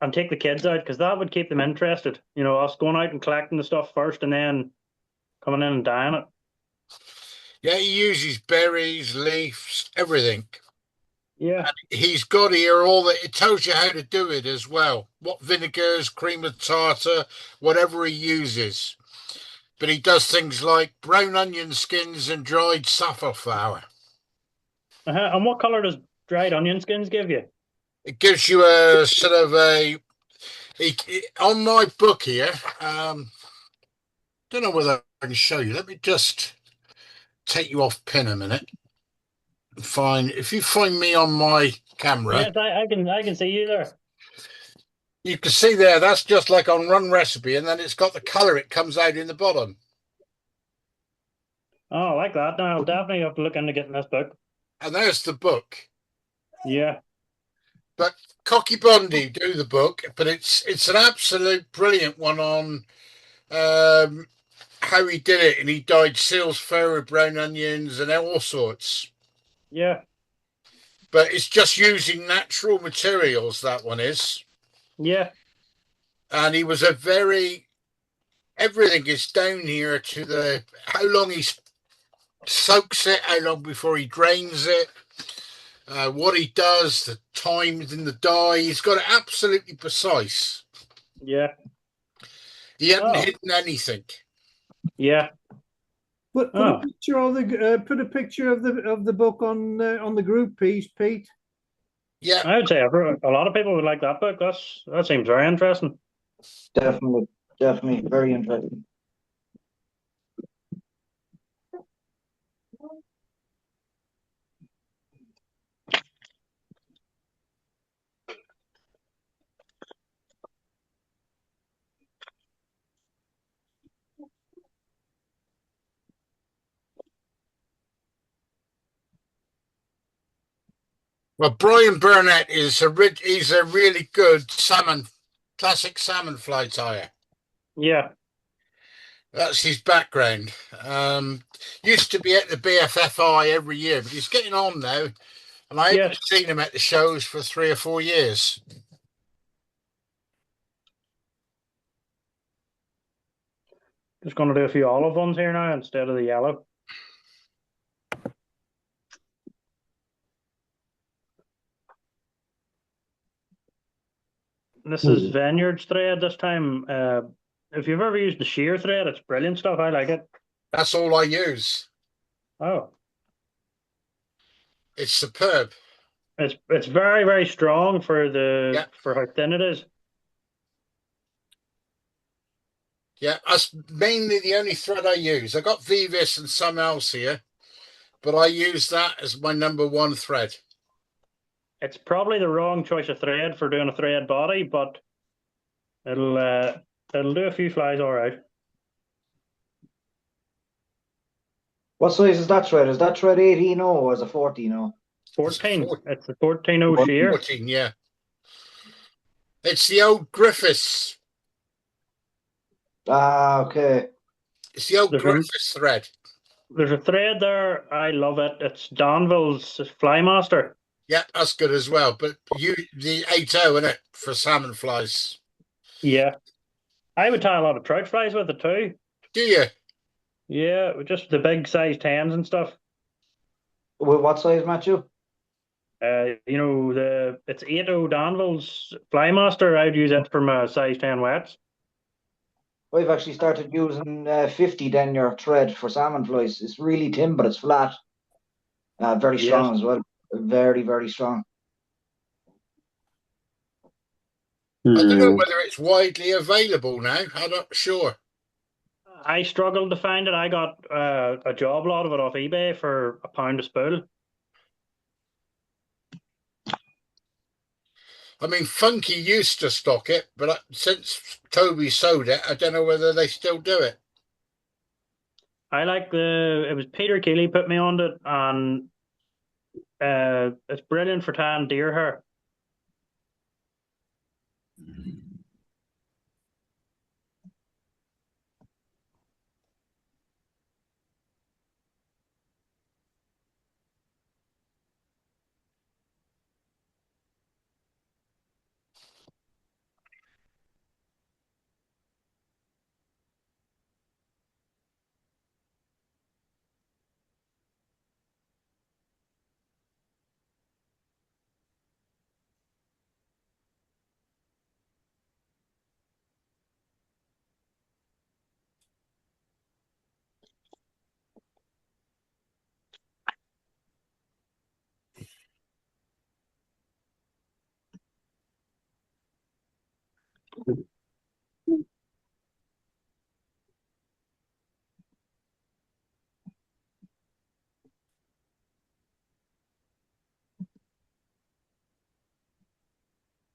and take the kids out, because that would keep them interested. Us going out and collecting the stuff first and then coming in and dyeing it. Yeah, he uses berries, leaves, everything. Yeah. And he's got here all that. It tells you how to do it as well. What vinegars, cream of tartar, whatever he uses. But he does things like brown onion skins and dried safflower. Uh-huh. And what color does dried onion skins give you? It gives you a sort of on my book here. Don't know whether I can show you. Let me just take you off pin a minute. If you find me on my camera. Yes, I can see you there. You can see there, that's just like on Run Recipe, and then it's got the colour it comes out in the bottom. Oh, I like that. Now I'll definitely have to look into getting this book. And there's the book. Yeah. But Cocky Bondi do the book, but it's an absolute brilliant one on how he did it, and he dyed seal's fur with brown onions and all sorts. Yeah. But it's just using natural materials, that one is. Yeah. And he was everything is down here to how long he soaks it, how long before he drains it, what he does, the times in the dye. He's got it absolutely precise. Yeah. He hadn't hidden anything. Yeah. Put a picture of the book on the group piece, Pete. Yeah, I would say a lot of people would like that book. That seems very interesting. Definitely very interesting. Well, Brian Burnett he's a really good classic salmon fly tyer. Yeah. That's his background. Used to be at the BFFI every year, but he's getting on now, and I haven't seen him at the shows for 3 or 4 years. Just going to do a few olive ones here now instead of the yellow. This is Vineyards thread this time. If you've ever used the sheer thread, it's brilliant stuff. I like it. That's all I use. Oh. It's superb. It's very, very strong for how thin it is. Yeah, that's mainly the only thread I use. I got Vivis and some else here, but I use that as my number one thread. It's probably the wrong choice of thread for doing a thread body, but it'll do a few flies all right. What size is that thread? Is that thread 18 or is it 14? 14. It's the 14 shear. 14, yeah. It's the old Griffiths. Ah, okay. It's the old Griffiths thread. There's a thread there. I love it. It's Danville's Flymaster. Yeah, that's good as well. But the 8.0 in it for salmon flies. Yeah. I would tie a lot of trout flies with it too. Do you? Yeah, just the big size 10s and stuff. Well, what size, Matthew? It's 8.0 Danville's Flymaster. I'd use it for my size 10 wets. I've actually started using 50 denier thread for salmon flies. It's really thin, but it's flat. Very strong as well. Very, very strong. I don't know whether it's widely available now. I'm not sure. I struggled to find it. I got a job lot of it off eBay for £1 a spool. I mean, Funky used to stock it, but since Toby sold it, I don't know whether they still do it. I like it was Peter Keeley put me on it, and it's brilliant for tying deer hair.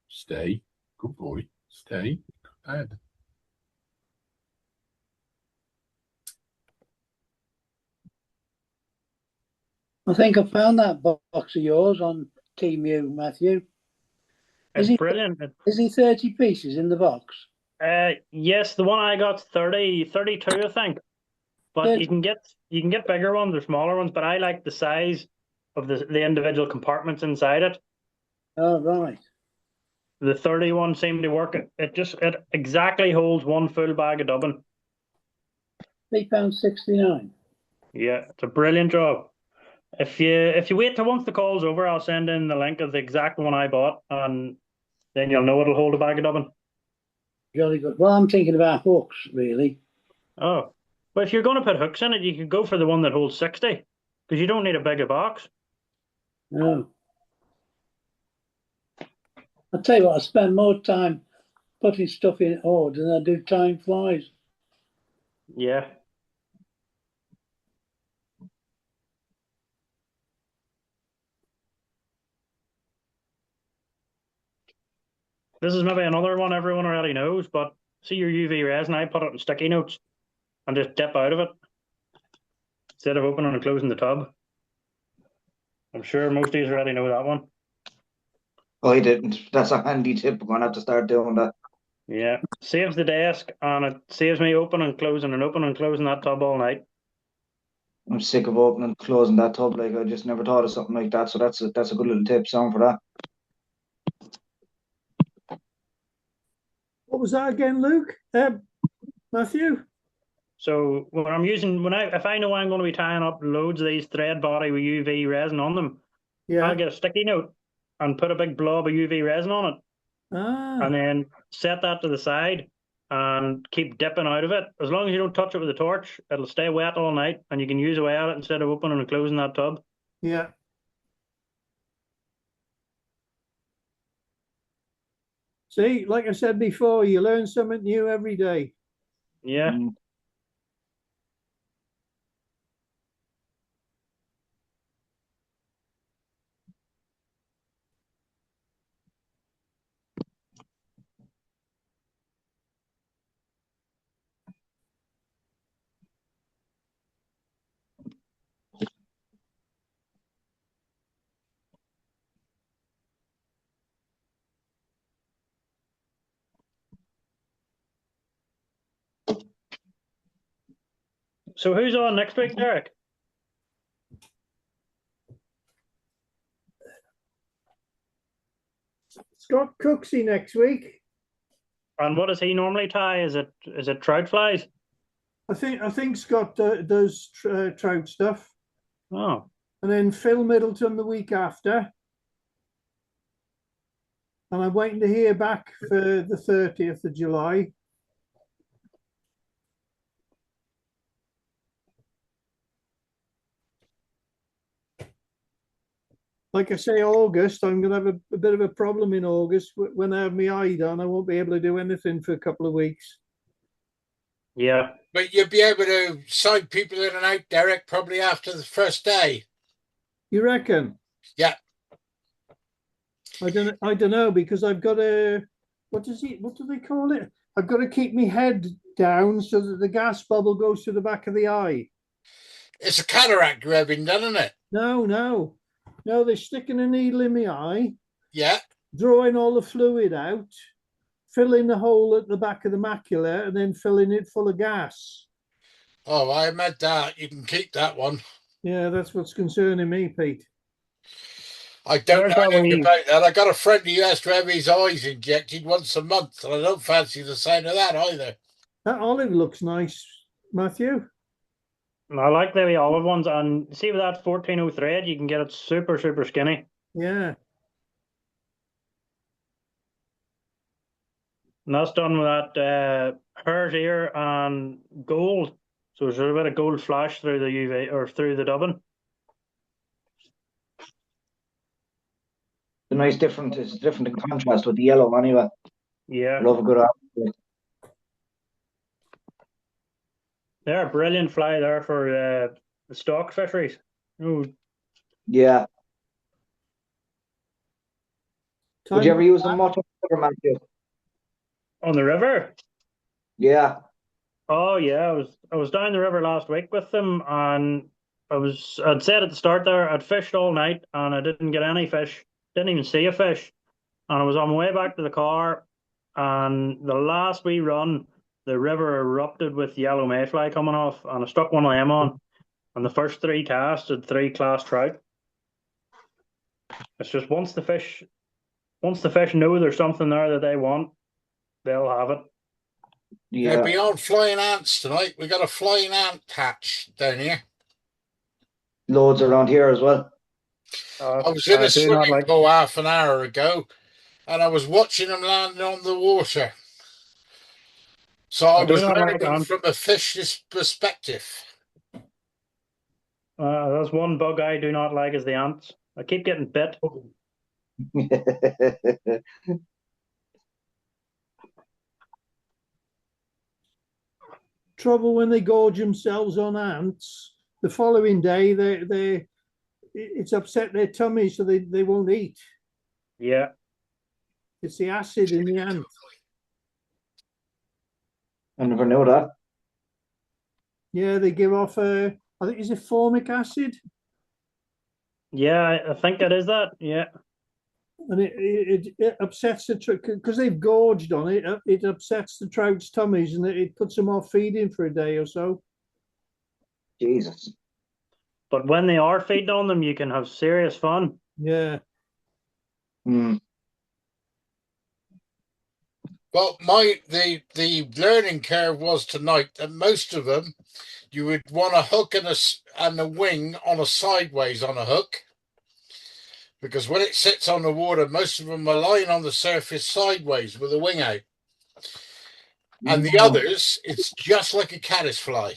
Stay. Good boy. Stay. Bad. I think I found that box of yours on Temu, Matthew. It's brilliant. Is he 30 pieces in the box? Yes, the one I got 32, I think. But 30. you can get bigger ones or smaller ones, but I like the size of the individual compartments inside it. Oh, right. The 31 seemed to work. It exactly holds one full bag of dubbin. £3.69. Yeah, it's a brilliant job. If you wait till once the call's over, I'll send in the link of the exact one I bought, and then you'll know it'll hold a bag of dubbin. Jolly good. Well, I'm thinking about hooks, really. Oh, well, if you're going to put hooks in it, you could go for the one that holds 60, because you don't need a bigger box. No. I'll tell you what, I spend more time putting stuff in ore than I do tying flies. Yeah. This is maybe another one everyone already knows, but see your UV resin, I put it in sticky notes and just dip out of it instead of opening and closing the tub. I'm sure most of you already know that one. I didn't. That's a handy tip. I'm gonna have to start doing that. Yeah, saves the desk and it saves me opening and closing that tub all night. I'm sick of opening and closing that tub. Like I just never thought of something like that. So that's a good little tip, sound for that. What was that again, Luke? Matthew? So when I'm using if I know I'm going to be tying up loads of these thread body with UV resin on them, Yeah. I'll get a sticky note and put a big blob of UV resin on it, Ah. and then set that to the side and keep dipping out of it. As long as you don't touch it with a torch, it'll stay wet all night, and you can use away at it instead of opening and closing that tub. Yeah. See, like I said before, you learn something new every day. Yeah. So who's on next week, Derek? Scott Cooksey next week. And what does he normally tie? Is it trout flies? I think Scott does trout stuff. Oh. And then Phil Middleton the week after. And I'm waiting to hear back for the 30th of July. Like I say, August, I'm going to have a bit of a problem in August. When I have my eye done, I won't be able to do anything for a couple of weeks. Yeah. But you'll be able to sign people in and out, Derek, probably after the first day. You reckon? Yeah. I don't know, because I've got a, what do they call it? I've got to keep my head down so that the gas bubble goes to the back of the eye. It's a cataract you're having done, isn't it? No, they're sticking a needle in my eye. Yeah. Drawing all the fluid out, filling the hole at the back of the macula, and then filling it full of gas. Oh, I meant that. You can keep that one. Yeah, that's what's concerning me, Pete. I don't know anything about that. I got a friend who has to have his eyes injected once a month, and I don't fancy the sound of that either. That olive looks nice, Matthew. I like the olive ones, and see with that 14-0 thread, you can get it super, super skinny. Yeah. And that's done with that hare's ear and gold. So there's a bit of gold flash through the UV or through the dubbing. The nice different is different in contrast with the yellow anyway. Yeah. Love a good apple. They're a brilliant fly there for the stock fisheries. Ooh. Yeah. Would you ever use them much on the river, Matthew? On the river? Yeah. Oh yeah, I was down the river last week with them, and I'd said at the start there I'd fished all night and I didn't get any fish, didn't even see a fish, and I was on my way back to the car, and the last wee run, the river erupted with yellow mayfly coming off, and I stuck one of them on, and the first 3 casts had 3 class trout. It's just once the fish know there's something there that they want, they'll have it. Yeah, beyond flying ants tonight, we got a flying ant hatch down here. Loads around here as well. I was in a swimming pool half an hour ago, and I was watching them landing on the water. So I was learning from a fish's perspective. That's one bug I do not like is the ants. I keep getting bit. Trouble when they gorge themselves on ants, the following day it's upset their tummy, so they won't eat. Yeah. It's the acid in the ant. I never knew that. Yeah, they give off I think, is it formic acid? Yeah, I think it is that. Yeah. and it upsets the trout because they've gorged on it. It upsets the trout's tummies, and it puts them off feeding for a day or so. Jesus. But when they are feeding on them, you can have serious fun. Yeah. Hmm. Well, the learning curve was tonight that most of them you would want a hook and a wing on a sideways on a hook, because when it sits on the water, most of them are lying on the surface sideways with a wing out. And the others, it's just like a caddisfly.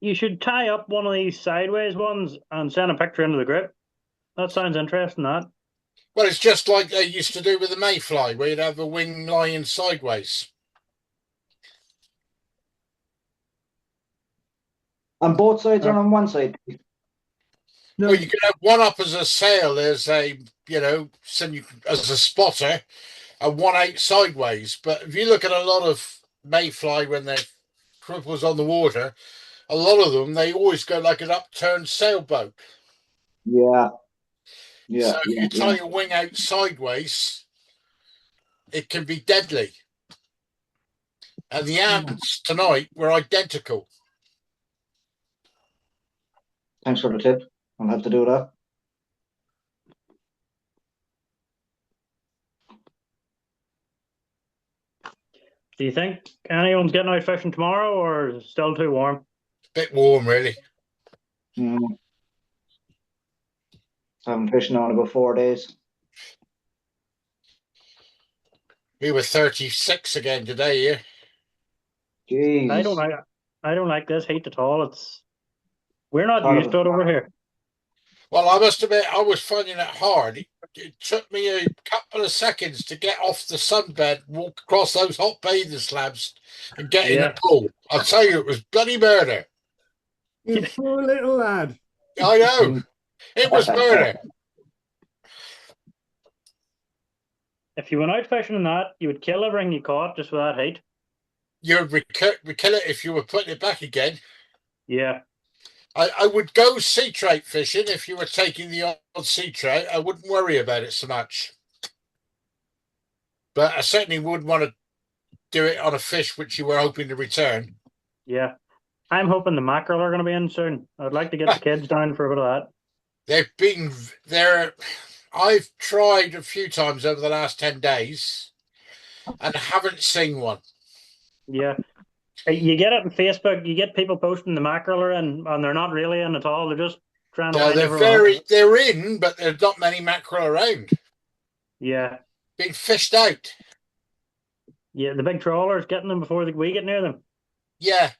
You should tie up one of these sideways ones and send a picture into the group. That sounds interesting, that. Well, it's just like they used to do with the mayfly, where you'd have a wing lying sideways. And both sides are on one side. No, Well, you could have one up as a sail, as a, as a spotter, and one out sideways. But if you look at a lot of mayfly when they're cripples on the water, a lot of them, they always go like an upturned sailboat. Yeah. Yeah. So if you tie your wing out sideways, it can be deadly. And the ants tonight were identical. Thanks for the tip. I'll have to do that. Do you think anyone's getting out fishing tomorrow, or is it still too warm? Bit warm, really. Haven't fishing on about 4 days. We were 36 again today here. Jesus. I don't like this heat at all. We're not used to it over here. Well, I must admit, I was finding it hard. It took me a couple of seconds to get off the sunbed, walk across those hot bathing slabs, and get in the pool. I'll tell you, it was bloody murder. You poor little lad. I know. It was murder. If you went out fishing in that, you would kill everything you caught just with that heat. You would kill it if you were putting it back again. Yeah. I would go sea trout fishing if you were taking the odd sea trout. I wouldn't worry about it so much. But I certainly would want to do it on a fish which you were hoping to return. Yeah. I'm hoping the mackerel are going to be in soon. I'd like to get the kids down for a bit of that. They've been there. I've tried a few times over the last 10 days and I haven't seen one. Yeah. You get it on Facebook, you get people posting the mackerel are in, and they're not really in at all. They're just trying to they're in, but there's not many mackerel around. Yeah. Being fished out. Yeah, the big trawlers getting them before we get near them. Yeah.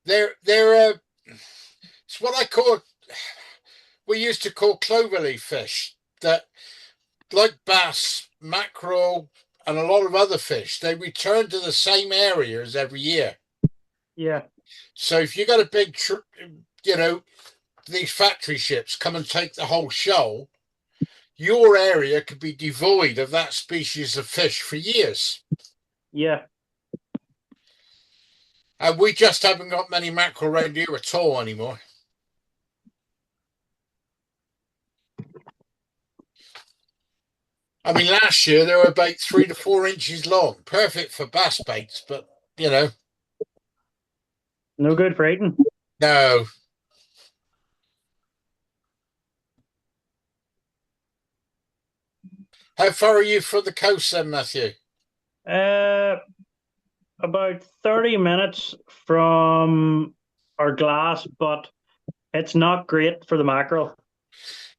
They're it's what we used to call cloverleaf fish, that like bass, mackerel, and a lot of other fish, they return to the same areas every year. Yeah. So if you got a big, these factory ships come and take the whole shoal, your area could be devoid of that species of fish for years. Yeah. And we just haven't got many mackerel around here at all anymore. I mean, last year they were about 3 to 4 inches long, perfect for bass baits, but no good for eating. No. How far are you from the coast then, Matthew? About 30 minutes from our glass, but it's not great for the mackerel.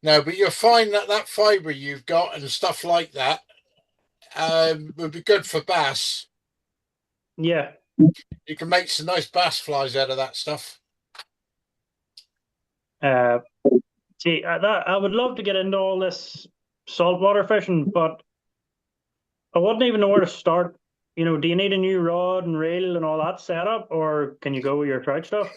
No, but you'll find that fibre you've got and stuff like that would be good for bass. Yeah. You can make some nice bass flies out of that stuff. I would love to get into all this saltwater fishing, but I wouldn't even know where to start. Do you need a new rod and reel and all that setup, or can you go with your trout stuff?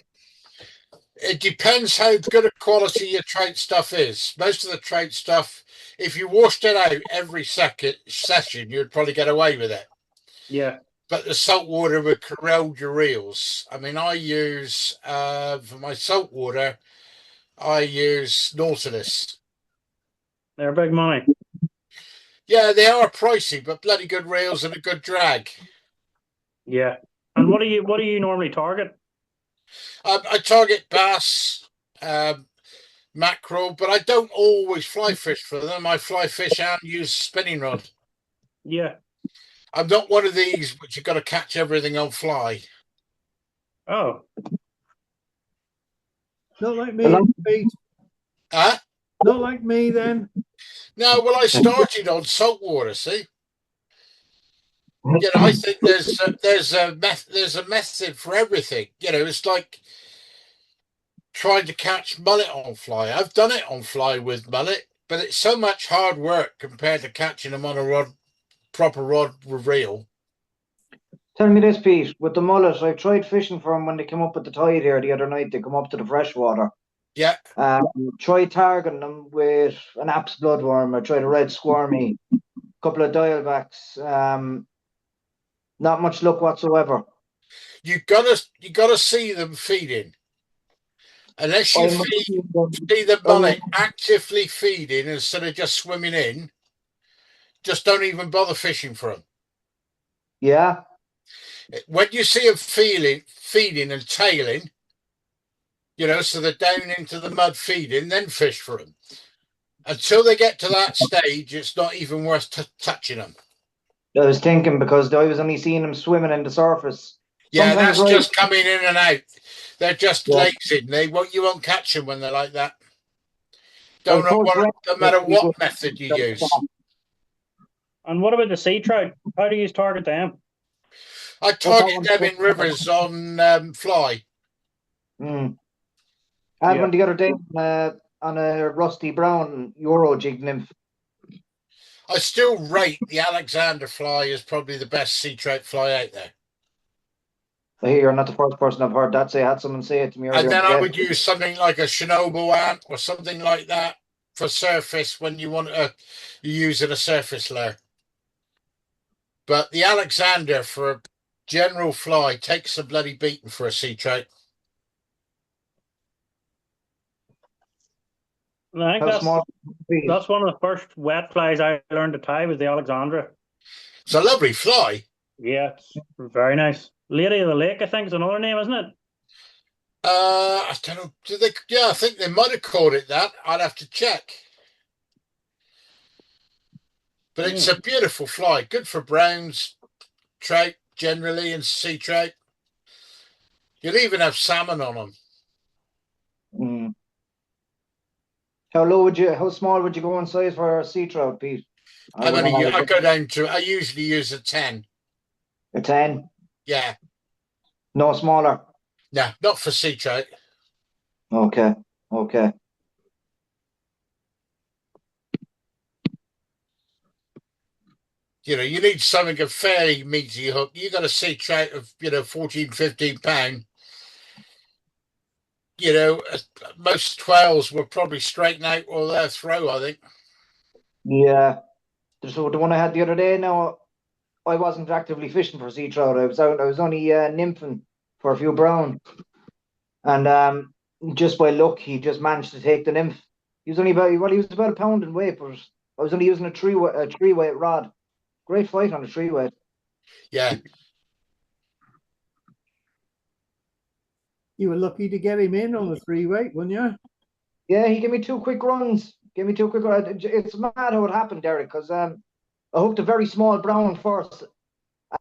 It depends how good a quality your trout stuff is. Most of the trout stuff, if you washed it out every second session, you'd probably get away with it. Yeah. But the salt water would corrode your reels. I mean, I use, for my salt water, I use Nautilus. They're big money. Yeah, they are pricey, but bloody good reels and a good drag. Yeah. And what do you normally target? I target bass, mackerel, but I don't always fly fish for them. I fly fish and use spinning rod. Yeah. I'm not one of these which you've got to catch everything on fly. Oh. Not like me, Pete. Huh? Not like me then. No, well, I started on saltwater. See, you know, I think there's a method for everything. You know, it's like trying to catch mullet on fly. I've done it on fly with mullet, but it's so much hard work compared to catching them on a rod, proper rod reel. Tell me this, Pete, with the mullet, I tried fishing for them when they came up with the tide here the other night. They come up to the freshwater. Yeah. Tried targeting them with an Apps bloodworm. I tried a red squirmy, a couple of dialbacks. Not much luck whatsoever. You gotta see them feeding. Unless you see the mullet actively feeding instead of just swimming in, just don't even bother fishing for them. Yeah. When you see them feeding and tailing, you know, so they're down into the mud feeding, then fish for them. Until they get to that stage, it's not even worth touching them. I was thinking because I was only seeing them swimming in the surface. Yeah, that's just coming in and out. They're just lazy. You won't catch them when they're like that. No matter what method you use. And what about the sea trout? How do you target them? I target them in rivers on fly. I had one the other day on a rusty brown Euro jig nymph. I still rate the Alexander fly as probably the best sea trout fly out there. Hey, you're not the first person I've heard that say. I had someone say it to me earlier. And then I would use something like a Chernobyl ant or something like that for surface when you want to use in a surface layer. But the Alexander for a general fly takes a bloody beating for a sea trout. I think that's one of the first wet flies I learned to tie was the Alexandra. It's a lovely fly. Yeah, it's very nice. Lady of the Lake, I think, is another name, isn't it? I don't know. Yeah, I think they might have called it that. I'd have to check. But it's a beautiful fly. Good for browns, trout generally, and sea trout. You'll even have salmon on them. How small would you go in size for a sea trout, Pete? I usually use a 10. A 10? Yeah. No smaller? No, not for sea trout. Okay. You know, you need something a fairly meaty hook. You got a sea trout of, 14, 15 pound. You know, most 12s will probably straighten out or their throw, I think. Yeah. So the one I had the other day, now I wasn't actively fishing for sea trout. I was only nymphing for a few brown. And just by luck, he just managed to take the nymph. He was about a pound in weight, but I was only using a tree weight rod. Great fight on a tree weight. Yeah. You were lucky to get him in on the 3-weight, weren't you? Yeah, he gave me 2 quick runs. It's mad how it happened, Derek, because I hooked a very small brown first,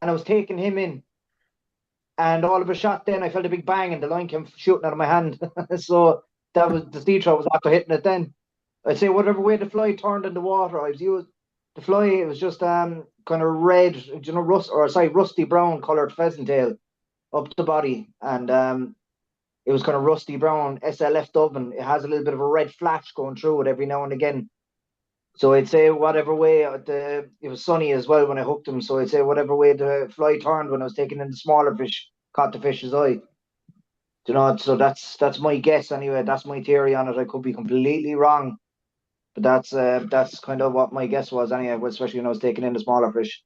and I was taking him in. And all of a shot, then I felt a big bang, and the line came shooting out of my hand. So that was the sea trout was after hitting it. Then I'd say whatever way the fly turned in the water, I was used the fly. It was just kind of red, rusty brown colored pheasant tail up the body, and it was kind of rusty brown SLF Dublin. It has a little bit of a red flash going through it every now and again. So I'd say whatever way it was sunny as well when I hooked him. So I'd say whatever way the fly turned when I was taking in the smaller fish, caught the fish's eye. You know, so that's my guess anyway. That's my theory on it. I could be completely wrong, but that's kind of what my guess was anyway. Especially when I was taking in the smaller fish.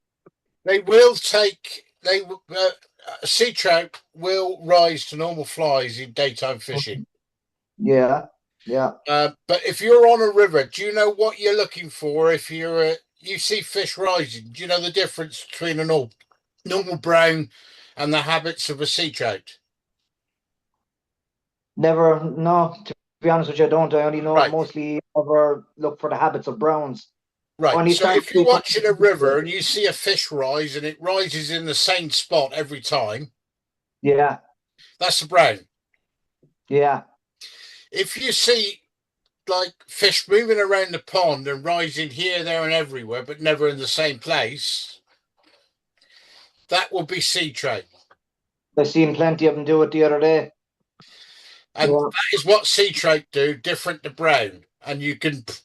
Sea trout will rise to normal flies in daytime fishing. Yeah. Yeah. But if you're on a river, do you know what you're looking for? If you see fish rising, do you know the difference between a normal brown and the habits of a sea trout? Never, no, to be honest with you, I don't. I only know Right, mostly ever look for the habits of browns. right. Only So start if to you're see some. watching a river and you see a fish rise and it rises in the same spot every time, Yeah, that's a brown. yeah. If you see like fish moving around the pond and rising here, there, and everywhere, but never in the same place, that will be sea trout. I seen plenty of them do it the other day. And Yeah. that is what sea trout do, different to brown. And it's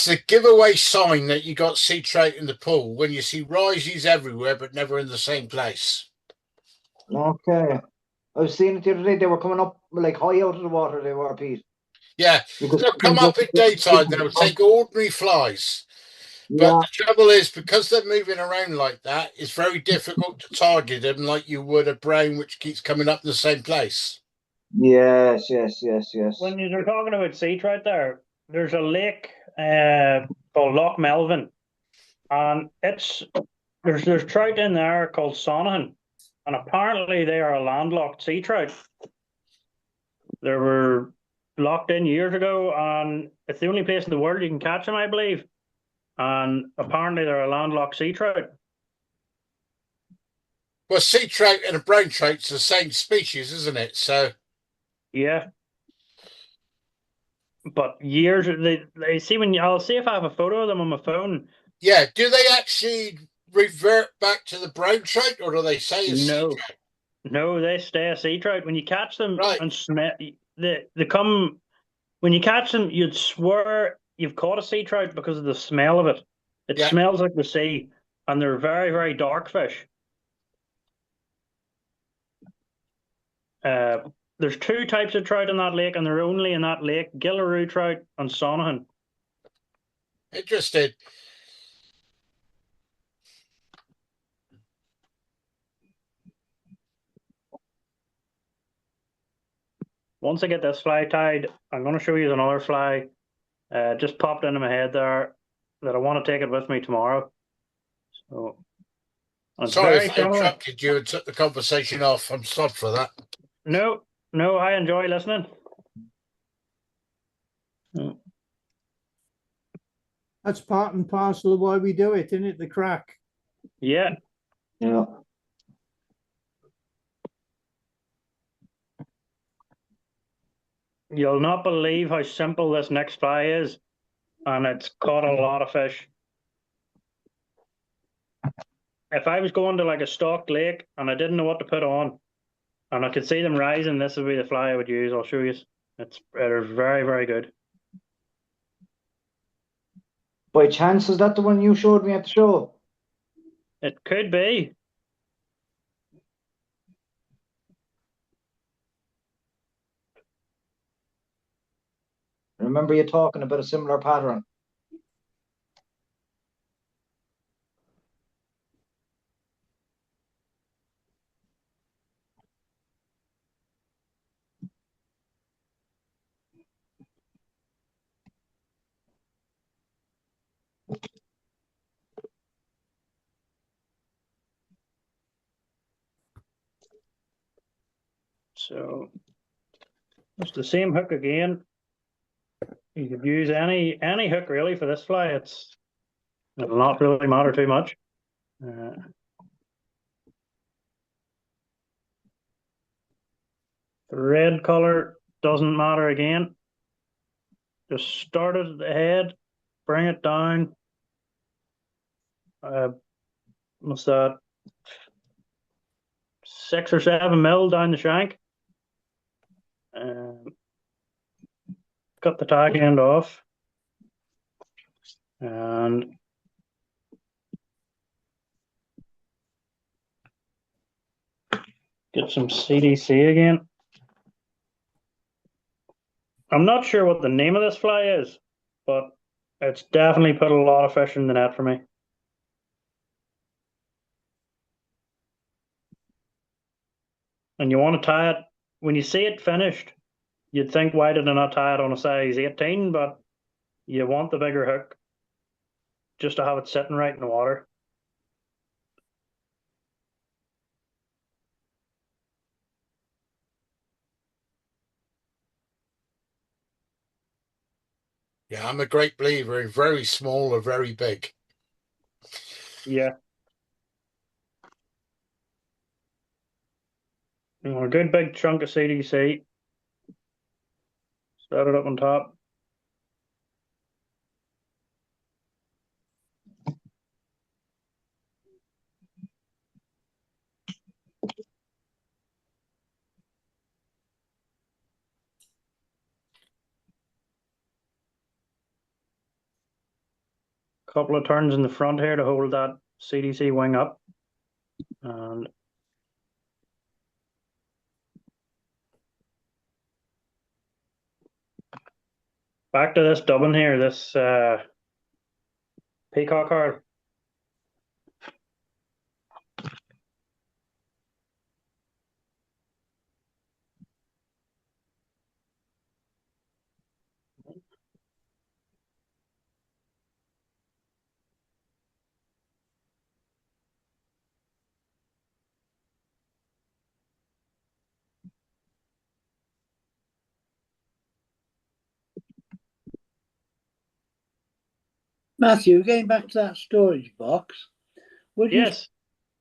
the giveaway sign that you got sea trout in the pool when you see rises everywhere, but never in the same place. Okay. I was seeing it the other day. They were coming up like high out of the water. They were, Pete. Yeah, Because they'll come up in daytime. They'll take ordinary flies. But yeah, the trouble is, because they're moving around like that, it's very difficult to target them like you would a brown, which keeps coming up in the same place. yes, yes, yes, yes. When you're talking about sea trout there's a lake called Loch Melvin, and there's trout in there called Sonahan, and apparently they are a landlocked sea trout. They were locked in years ago, and it's the only place in the world you can catch them, I believe. And apparently they're a landlocked sea trout. Well, sea trout and a brown trout's the same species, isn't it? So Yeah. But years they see when I'll see if I have a photo of them on my phone. yeah, do they actually revert back to the brown trout, or do they say it's sea No, trout? no, they stay a sea trout. When you catch them Right. and smell, they come. When you catch them, you'd swear you've caught a sea trout because of the smell of it. It Yeah. smells like the sea, and they're very, very dark fish. There's two types of trout in that lake, and they're only in that lake: Gillaroo trout and Sonahan. Interesting. Once I get this fly tied, I'm going to show you another fly. Just popped into my head there that I want to take it with me tomorrow. So it's Sorry very if I similar. interrupted you and took the conversation off. I'm sorry for that. No, no, I enjoy listening. That's part and parcel of why we do it, isn't it? The crack. Yeah. Yeah. You'll not believe how simple this next fly is, and it's caught a lot of fish. If I was going to like a stocked lake and I didn't know what to put on, and I could see them rising, this would be the fly I would use. I'll show you. They're very, very good. By chance, is that the one you showed me at the show? It could be. I remember you talking about a similar pattern. So it's the same hook again. You could use any hook really for this fly. It'll not really matter too much. The red color doesn't matter again. Just start it at the head, bring it down. What's that? 6 or 7 mil down the shank. Cut the tag end off. And get some CDC again. I'm not sure what the name of this fly is, but it's definitely put a lot of fish in the net for me. And you want to tie it when you see it finished. You'd think, why did I not tie it on a size 18? But you want the bigger hook just to have it sitting right in the water. Yeah, I'm a great believer in very small or very big. Yeah. A good big chunk of CDC. Set it up on top. Couple of turns in the front here to hold that CDC wing up. And back to this dubbing here, this peacock heart. Matthew, getting back to that storage box, would you Yes.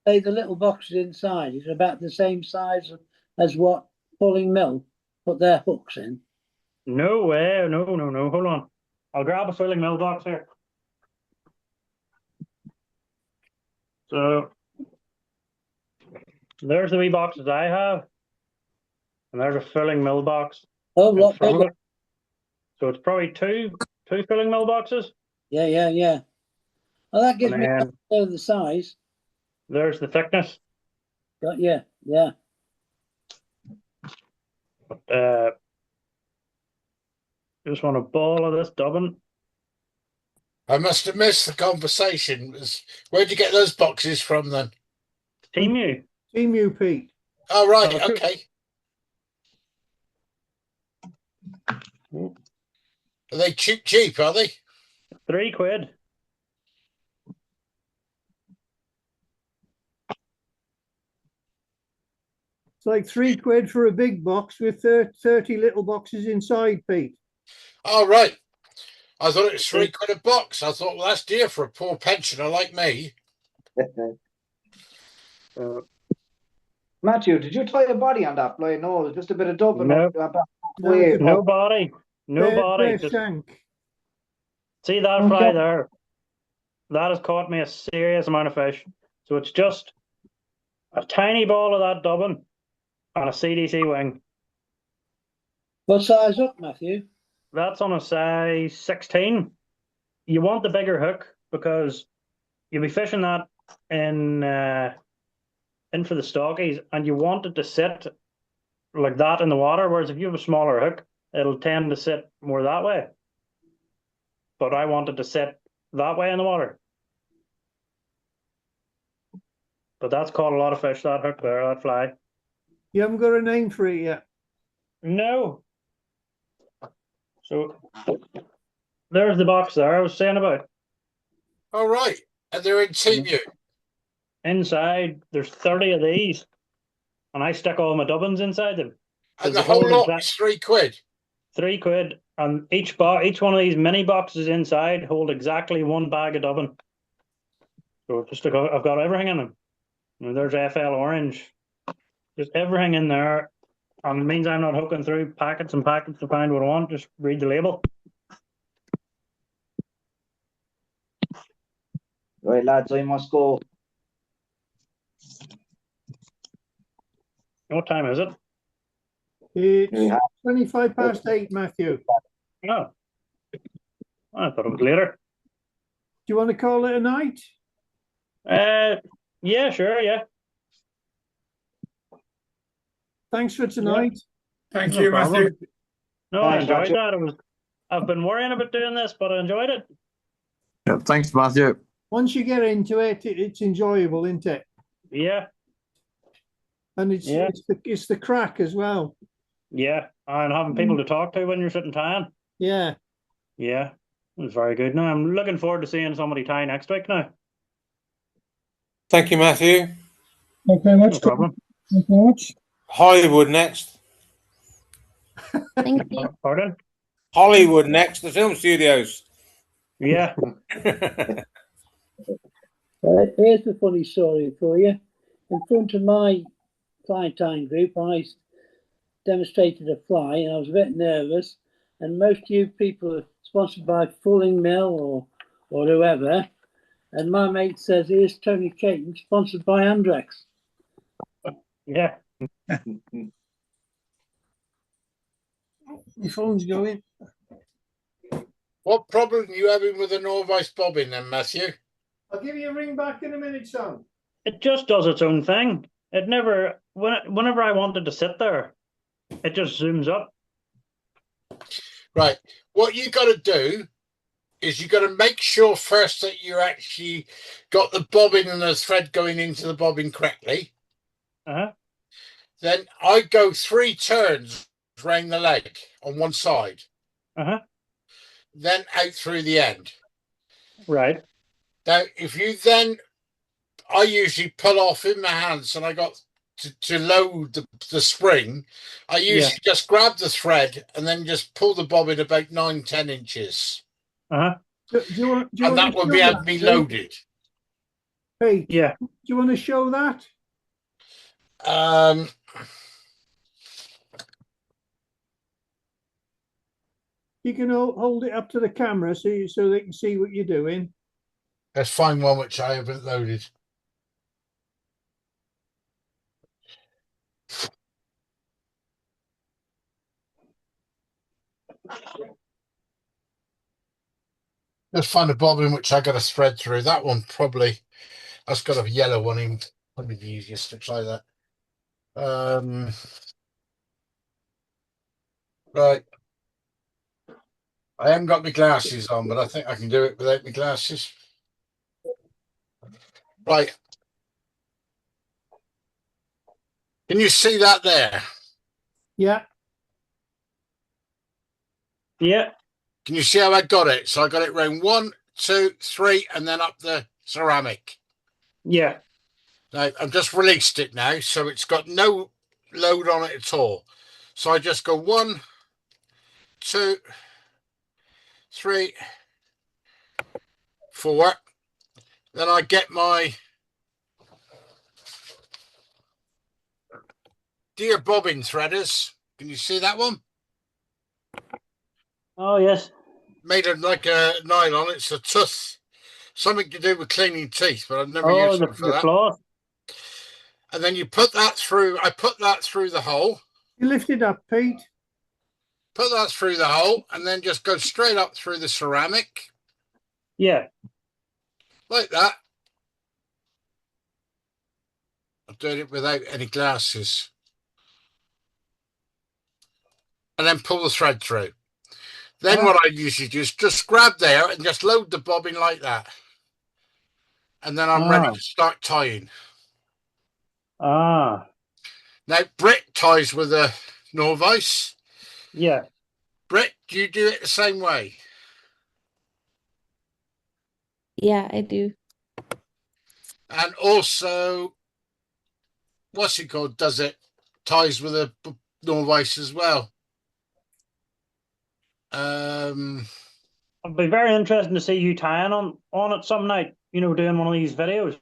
say the little boxes inside is about the same size as what Pulling Mill put their hooks in? No way. No. Hold on. I'll grab a filling mill box here. So there's the wee boxes I have. And there's a filling mill box. Oh, in lot front of bigger. it. So it's probably two filling mill boxes. Yeah. Well, that gives And me then an idea of the size. there's the thickness. Yeah. Just want a ball of this dubbing. I must have missed the conversation. Where'd you get those boxes from then? Emu. Emu, Pete. Oh, right. Oh, Okay. Are they cheap, are they? £3. It's like £3 for a big box with 30 little boxes inside, Pete. Oh, right. I thought it was £3 a box. I thought, well, that's dear for a poor pensioner like me. Matthew, did you tie a body on that blade? No, it was just a bit of dubbing. No. No body. No body. Just shank. see that fly there? That has caught me a serious amount of fish. So it's just a tiny ball of that dubbing on a CDC wing. What size up, Matthew? That's on a size 16. You want the bigger hook because you'll be fishing that in for the stockies, and you want it to sit like that in the water. Whereas if you have a smaller hook, it'll tend to sit more that way. But I want it to sit that way in the water. But that's caught a lot of fish, that hook there, that fly. You haven't got a name for it yet? No. So there's the box there I was saying about. All right. And they're in Emu. Inside, there's 30 of these. And I stick all my dubbins inside them. And the whole lot is £3. £3. And each one of these mini boxes inside hold exactly one bag of dubbin. So I've got everything in them. There's FL Orange. Just everything in there. And it means I'm not hooking through packets and packets to find what I want. Just read the label. Right, lads, I must go. What time is it? It's 25 past 8, Matthew. Oh. I thought it was later. Do you want to call it a night? Yeah, sure, yeah. Thanks for tonight. Yeah. Thank you, Matthew. No, I enjoyed that. I've been worrying about doing this, but I enjoyed it. Yeah, thanks, Matthew. Once you get into it, it's enjoyable, isn't it? Yeah. And it's the crack as well. Yeah. And having people to talk to when you're sitting tying. Yeah. Yeah, it was very good. Now I'm looking forward to seeing somebody tie next week now. Thank you, Matthew. Thank you very much. No problem. Thank you very much. Hollywood next. Thank you. Pardon? Hollywood next, the film studios. Yeah. Well, here's the funny story for you. In front of my fly tying group, I demonstrated a fly, and I was a bit nervous. And most of you people are sponsored by Fulling Mill or whoever. And my mate says, here's Tony Caton, sponsored by Andrex. Yeah. My phone's going. What problem are you having with the Norvise Bobbin then, Matthew? I'll give you a ring back in a minute, son. It just does its own thing. It never, whenever I wanted to sit there, it just zooms up. Right. What you got to do is you got to make sure first that you actually got the bobbin and the thread going into the bobbin correctly. Uh-huh. Then I go 3 turns round the leg on one side. Uh-huh. Then out through the end. Right. Now, if you then, I usually pull off in my hands, and I got to load the spring. I usually just grab the thread and then just pull the bobbin about 9-10 inches. Uh-huh. And that will be able to be loaded. Hey, yeah. Do you want to show that? You can hold it up to the camera so they can see what you're doing. Let's find one which I haven't loaded. Let's find a bobbin which I got to thread through. That one probably, that's got a yellow one in. Probably the easiest to try that. Right. I haven't got my glasses on, but I think I can do it without my glasses. Right. Can you see that there? Yeah. Yeah. Can you see how I got it? So I got it round 1, 2, 3, and then up the ceramic. Yeah. Now I've just released it now, so it's got no load on it at all. So I just go 1, 2, 3, 4. Then I get my dear bobbin threaders. Can you see that one? Oh, yes. Made of like a nylon. It's a tooth. Something to do with cleaning teeth, but I've never used it for that. Cloth. And then you put that through. I put that through the hole. You lift it up, Pete. Put that through the hole, and then just go straight up through the ceramic. Yeah. Like that. I'm doing it without any glasses. And then pull the thread through. Then what I usually do is just grab there and just load the bobbin like that. And then I'm ready to start tying. Ah. Now, Britt ties with a Norvise. Yeah. Britt, do you do it the same way? Yeah, I do. And also, what's it called? Does it ties with a Norvise as well? It'd be very interesting to see you tying on it some night, doing one of these videos.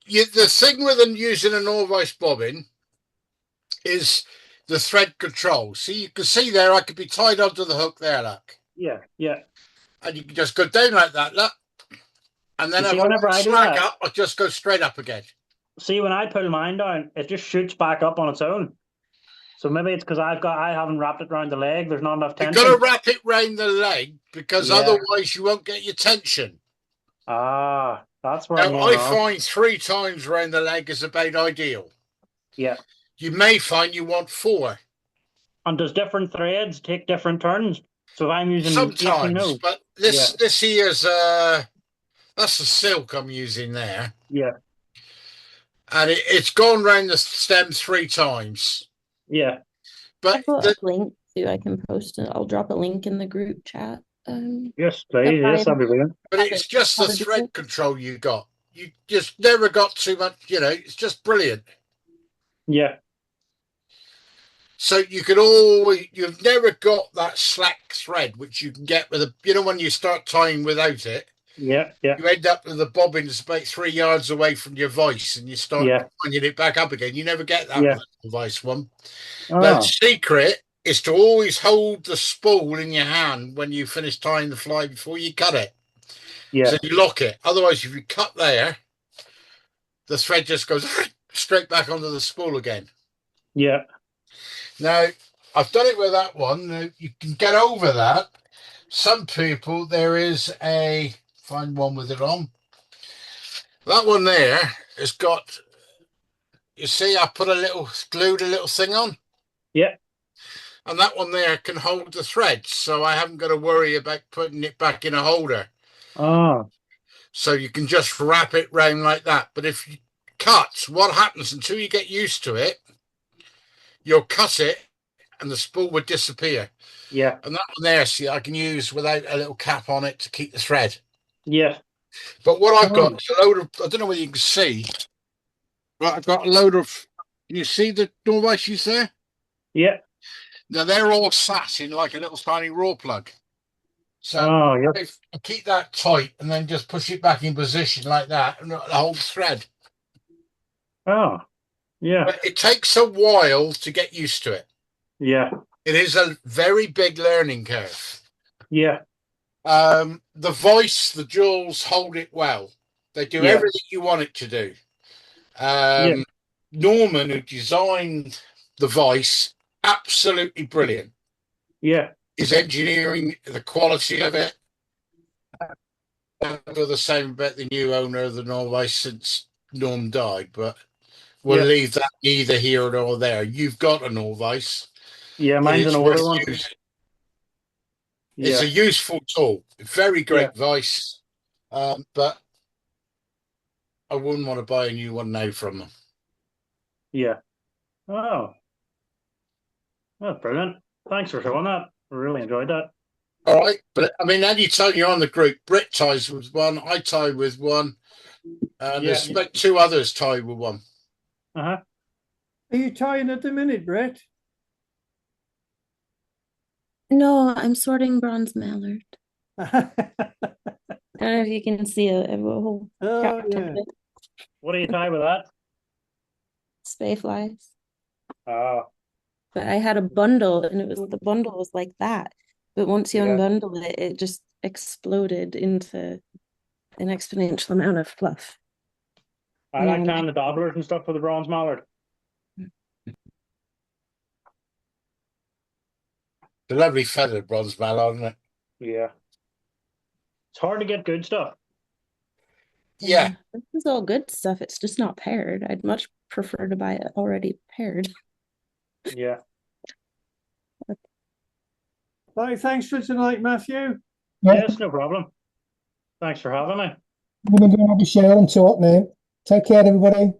The thing with them using a Norvise bobbin is the thread control. See, you can see there, I could be tied onto the hook there, look. Yeah, yeah. And you can just go down like that, look. And then if I want to slack up, I just go straight up again. See, when I pull mine down, it just shoots back up on its own. So maybe it's because I haven't wrapped it around the leg. There's not enough tension. You've got to wrap it round the leg because otherwise you won't get your tension. Ah, that's where I find 3 times around the leg is about ideal. Yeah. You may find you want 4. And does different threads take different turns? So if I'm using sometimes, but this here's that's the silk I'm using there. Yeah. And it's gone round the stem 3 times. Yeah. But I've got a link too. I can post it. I'll drop a link in the group chat. Yes, please. Yes, that'd be brilliant. But it's just the thread control you got. You just never got too much, it's just brilliant. Yeah. So you've never got that slack thread, which you can get with when you start tying without it. Yeah, yeah. You end up with the bobbins about 3 yards away from your vice and you start bringing it back up again. You never get that with the vice one. The secret is to always hold the spool in your hand when you finish tying the fly before you cut it. Yeah. So you lock it. Otherwise, if you cut there, the thread just goes straight back onto the spool again. Yeah. Now, I've done it with that one. You can get over that. Some people, there is find one with it on. That one there has got, you see, I glued a little thing on. Yeah. And that one there can hold the thread, so I haven't got to worry about putting it back in a holder. Oh. So you can just wrap it round like that. But if you cut, what happens until you get used to it, you'll cut it and the spool would disappear. Yeah. And that one there, see, I can use without a little cap on it to keep the thread. Yeah. But what I've got is a load of, I don't know whether you can see, but I've got a load of, can you see the Norvises there? Yeah. Now they're all sat in like a little tiny raw plug. So I keep that tight and then just push it back in position like that and hold the thread. Oh, yeah. But it takes a while to get used to it. Yeah. It is a very big learning curve. Yeah. The voice, the jewels hold it well. They do everything you want it to do. Norman, who designed the voice, absolutely brilliant. Yeah. His engineering, the quality of it. I feel the same about the new owner of the Norvise since Norm died, but we'll leave that neither here nor there. You've got a Norvise. Yeah, mine's an older one. It's a useful tool. Very great vice, but I wouldn't want to buy a new one now from them. Yeah. Oh. That's brilliant. Thanks for showing that. I really enjoyed that. All right. But I mean, anytime you're on the group, Britt ties with one, I tie with one, and there's about 2 others tied with one. Uh-huh. Are you tying at the minute, Brett? No, I'm sorting bronze mallard. I don't know if you can see a whole of it. What do you tie with that? Spay flies. Oh. But I had a bundle, and the bundle was like that. But once you unbundle it, it just exploded into an exponential amount of fluff. I like tying the dobblers and stuff with the bronze mallard. The lovely feathered bronze mallard, isn't it? Yeah. It's hard to get good stuff. Yeah. This is all good stuff. It's just not paired. I'd much prefer to buy it already paired. Yeah. Right, thanks for tonight, Matthew. Yes, no problem. Thanks for having me. We're going to have a share and talk now. Take care, everybody.